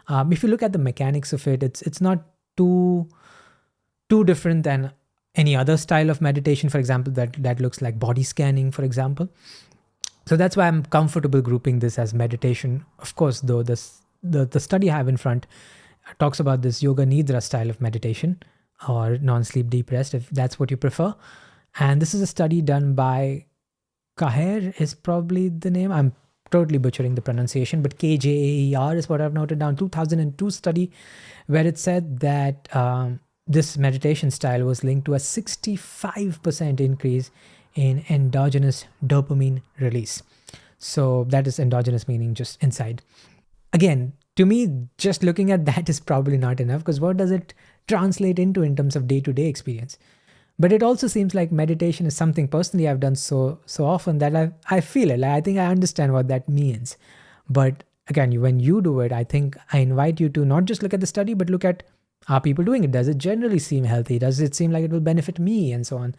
If you look at the mechanics of it, it's not too different than any other style of meditation, for example, that looks like body scanning, for example. So that's why I'm comfortable grouping this as meditation. Of course, though, the study I have in front talks about this yoga nidra style of meditation, or non-sleep deep rest, if that's what you prefer. And this is a study done by Kaher is probably the name. I'm totally butchering the pronunciation, but KJAER is what I've noted down. 2002 study where it said that this meditation style was linked to a 65% increase in endogenous dopamine release. So that is endogenous, meaning just inside. Again, to me, just looking at that is probably not enough, because what does it translate into in terms of day-to-day experience? But it also seems like meditation is something personally I've done so often that I feel it. Like, I think I understand what that means. But again, when you do it, I think I invite you to not just look at the study, but look at, are people doing it? Does it generally seem healthy? Does it seem like it will benefit me, and so on?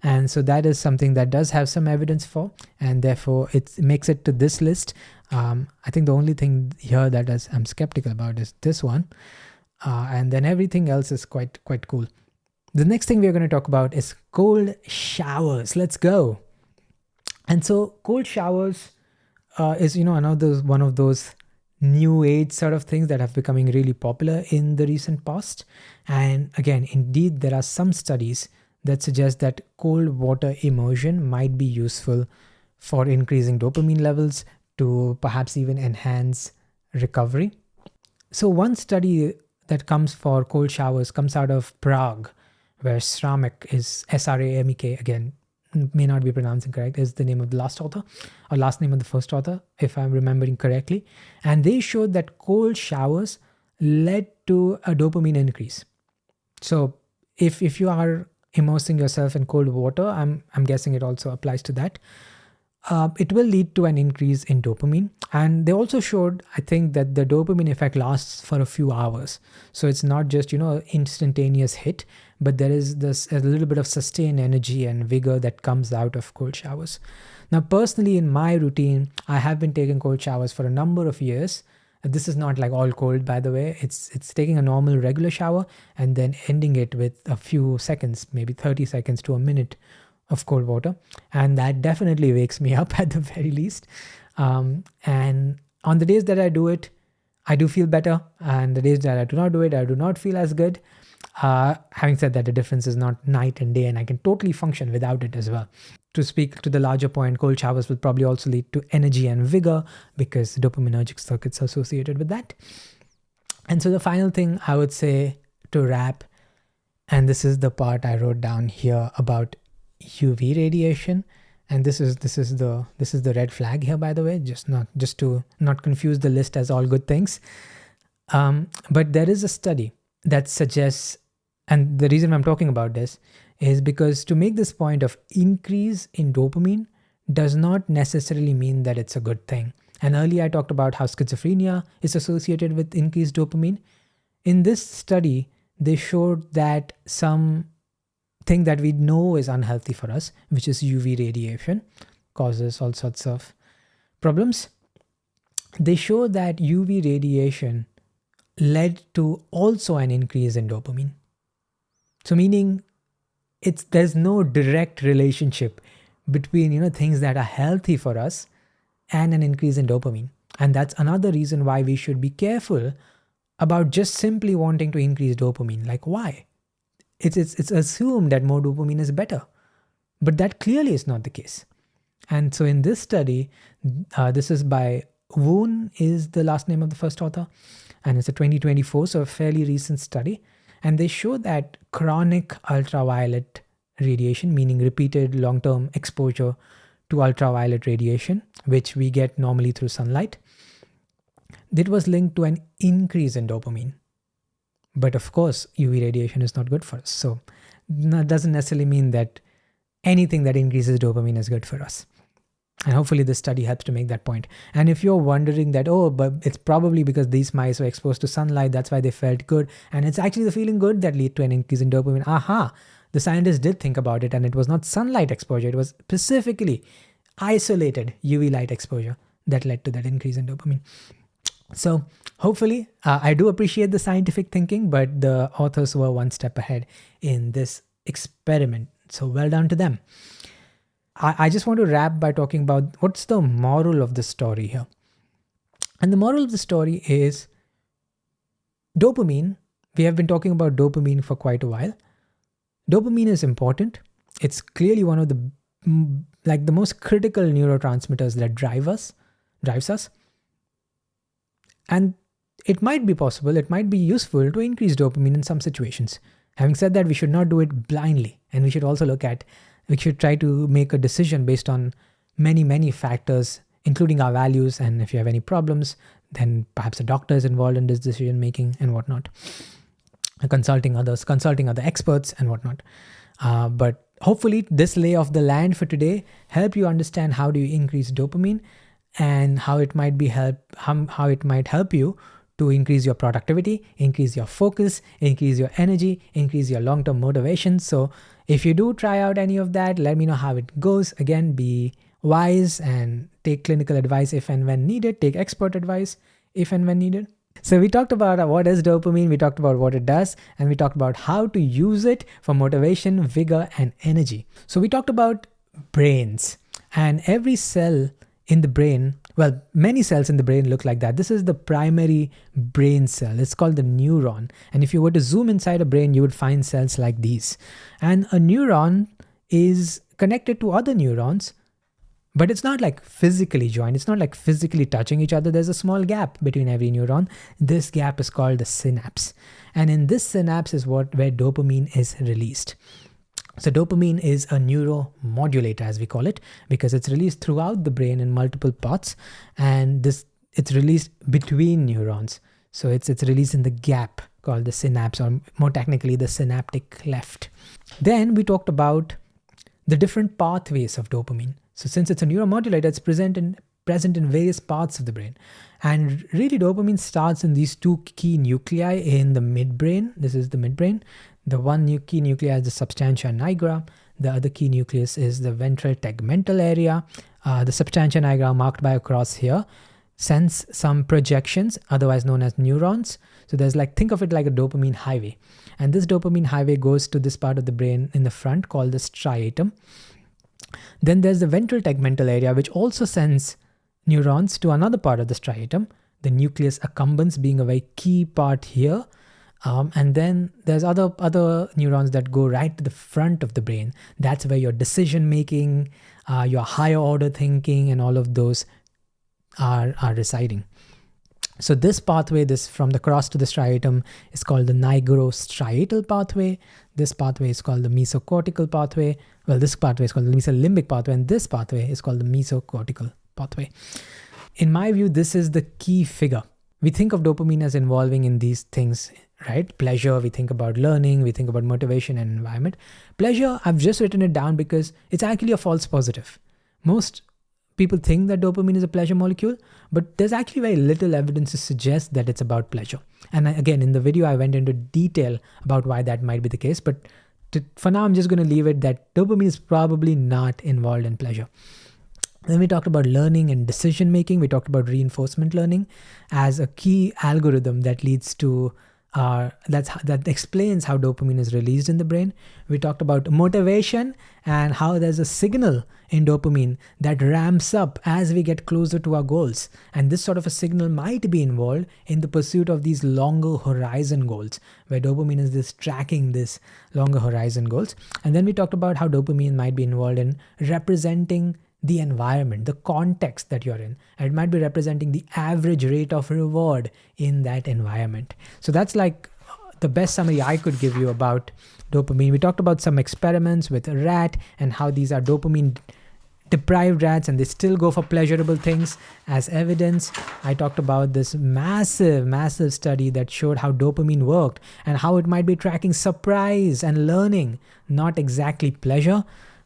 And so that is something that does have some evidence for, and therefore it makes it to this list. I think the only thing here that I'm skeptical about is this one. And then everything else is quite cool. The next thing we're going to talk about is cold showers. Let's go. And so cold showers is, another one of those new age sort of things that have becoming really popular in the recent past. And again, indeed, there are some studies that suggest that cold water immersion might be useful for increasing dopamine levels to perhaps even enhance recovery. So one study that comes for cold showers comes out of Prague, where Sramek is Sramek, again, may not be pronouncing correct, is the name of the last author or last name of the first author, if I'm remembering correctly. And they showed that cold showers led to a dopamine increase. So if you are immersing yourself in cold water, I'm guessing it also applies to that. It will lead to an increase in dopamine. And they also showed, I think, that the dopamine effect lasts for a few hours. So it's not just, instantaneous hit, but there is this a little bit of sustained energy and vigor that comes out of cold showers. Now, personally, in my routine, I have been taking cold showers for a number of years. This is not like all cold, by the way. It's taking a normal regular shower and then ending it with a few seconds, maybe 30 seconds to a minute of cold water. And that definitely wakes me up at the very least. And on the days that I do it, I do feel better. And the days that I do not do it, I do not feel as good. Having said that, the difference is not night and day, and I can totally function without it as well. To speak to the larger point, cold showers will probably also lead to energy and vigor because dopaminergic circuits are associated with that. And so the final thing I would say to wrap, and this is the part I wrote down here about UV radiation, and this is the red flag here, by the way, just to not confuse the list as all good things. But there is a study that suggests, and the reason I'm talking about this is because to make this point of increase in dopamine does not necessarily mean that it's a good thing. And earlier I talked about how schizophrenia is associated with increased dopamine. In this study, they showed that some thing that we know is unhealthy for us, which is UV radiation, causes all sorts of problems. They show that UV radiation led to also an increase in dopamine. So meaning there's no direct relationship between things that are healthy for us and an increase in dopamine. And that's another reason why we should be careful about just simply wanting to increase dopamine. Like, why? It's assumed that more dopamine is better, but that clearly is not the case. And so in this study, this is by Woon is the last name of the first author, and it's a 2024, so a fairly recent study. And they show that chronic ultraviolet radiation, meaning repeated long-term exposure to ultraviolet radiation, which we get normally through sunlight, it was linked to an increase in dopamine. But of course, UV radiation is not good for us. So that doesn't necessarily mean that anything that increases dopamine is good for us. And hopefully this study helps to make that point. And if you're wondering that, but it's probably because these mice were exposed to sunlight, that's why they felt good, and it's actually the feeling good that lead to an increase in dopamine. Aha! The scientists did think about it, and it was not sunlight exposure. It was specifically isolated UV light exposure that led to that increase in dopamine. So hopefully, I do appreciate the scientific thinking, but the authors were one step ahead in this experiment. So well done to them. I just want to wrap by talking about what's the moral of the story here. And the moral of the story is dopamine. We have been talking about dopamine for quite a while. Dopamine is important. It's clearly one of the most critical neurotransmitters that drives us. And it might be possible, it might be useful to increase dopamine in some situations. Having said that, we should not do it blindly. And we should try to make a decision based on many, many factors, including our values. And if you have any problems, then perhaps a doctor is involved in this decision making and whatnot. Consulting other experts and whatnot. But hopefully this lay of the land for today help you understand how do you increase dopamine and how it might help you to increase your productivity, increase your focus, increase your energy, increase your long-term motivation. So if you do try out any of that, let me know how it goes. Again, be wise and take clinical advice if and when needed. Take expert advice if and when needed. So we talked about what is dopamine, we talked about what it does, and we talked about how to use it for motivation, vigor, and energy. So we talked about brains, and every cell in the brain, well, many cells in the brain look like that. This is the primary brain cell. It's called the neuron. And if you were to zoom inside a brain, you would find cells like these. And a neuron is connected to other neurons But it's not like physically joined. It's not like physically touching each other. There's a small gap between every neuron. This gap is called the synapse. And in this synapse is where dopamine is released. So dopamine is a neuromodulator, as we call it, because it's released throughout the brain in multiple parts, and it's released between neurons. So it's released in the gap called the synapse, or more technically the synaptic cleft. Then we talked about the different pathways of dopamine. So since it's a neuromodulator, it's present in various parts of the brain. And really, dopamine starts in these two key nuclei in the midbrain. This is the midbrain. The one key nuclei is the substantia nigra. The other key nucleus is the ventral tegmental area. The substantia nigra, marked by a cross here, sends some projections, otherwise known as neurons. So there's think of it like a dopamine highway. And this dopamine highway goes to this part of the brain in the front called the striatum. Then there's the ventral tegmental area, which also sends neurons to another part of the striatum, the nucleus accumbens being a very key part here. And then there's other neurons that go right to the front of the brain. That's where your decision making, your higher order thinking, and all of those are residing. So this pathway, this from the cross to the striatum, is called the nigrostriatal pathway. This pathway is called the mesocortical pathway. Well, this pathway is called the mesolimbic pathway, and this pathway is called the mesocortical pathway. In my view, this is the key figure. We think of dopamine as involving in these things, right? Pleasure, we think about learning, we think about motivation and environment. Pleasure, I've just written it down because it's actually a false positive. Most people think that dopamine is a pleasure molecule, but there's actually very little evidence to suggest that it's about pleasure. And again, in the video, I went into detail about why that might be the case, but for now, I'm just going to leave it that dopamine is probably not involved in pleasure. Then we talked about learning and decision making. We talked about reinforcement learning as a key algorithm that leads to that explains how dopamine is released in the brain. We talked about motivation and how there's a signal in dopamine that ramps up as we get closer to our goals. And this sort of a signal might be involved in the pursuit of these longer horizon goals, where dopamine is this tracking this longer horizon goals. And then we talked about how dopamine might be involved in representing the environment, the context that you're in. And it might be representing the average rate of reward in that environment. So that's the best summary I could give you about dopamine. We talked about some experiments with a rat and how these are dopamine deprived rats and they still go for pleasurable things as evidence. I talked about this massive study that showed how dopamine worked and how it might be tracking surprise and learning, not exactly pleasure.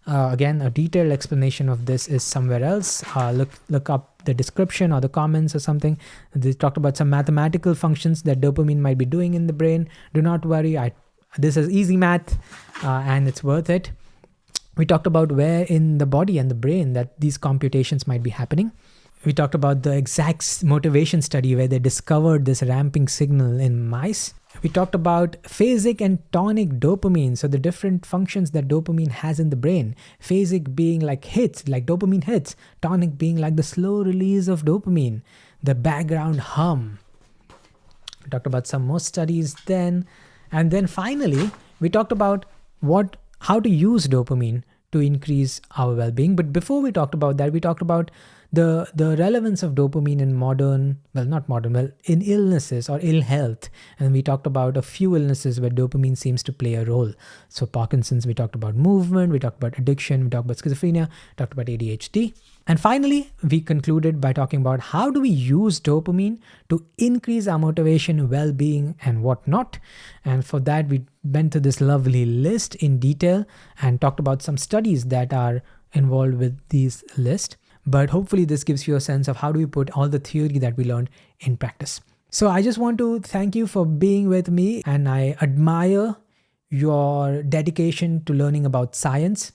Again, a detailed explanation of this is somewhere else. Look up the description or the comments or something. They talked about some mathematical functions that dopamine might be doing in the brain. Do not worry. This is easy math and it's worth it. We talked about where in the body and the brain that these computations might be happening. We talked about the exact motivation study where they discovered this ramping signal in mice. We talked about phasic and tonic dopamine, so the different functions that dopamine has in the brain. Phasic being like hits, like dopamine hits. Tonic being like the slow release of dopamine, the background hum. We talked about some more studies then. And then finally, we talked about how to use dopamine to increase our well-being. But before we talked about that, we talked about the relevance of dopamine in in illnesses or ill health. And we talked about a few illnesses where dopamine seems to play a role. So Parkinson's, we talked about movement, we talked about addiction, we talked about schizophrenia, talked about ADHD. And finally, we concluded by talking about how do we use dopamine to increase our motivation, well-being, and whatnot. And for that, we went to this lovely list in detail and talked about some studies that are involved with these lists. But hopefully this gives you a sense of how do we put all the theory that we learned in practice. So I just want to thank you for being with me, and I admire your dedication to learning about science.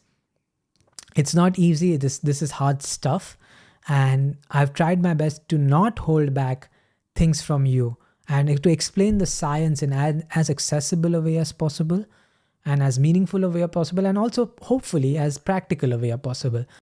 It's not easy. This is hard stuff. And I've tried my best to not hold back things from you and to explain the science in as accessible a way as possible and as meaningful a way as possible, and also hopefully as practical a way as possible.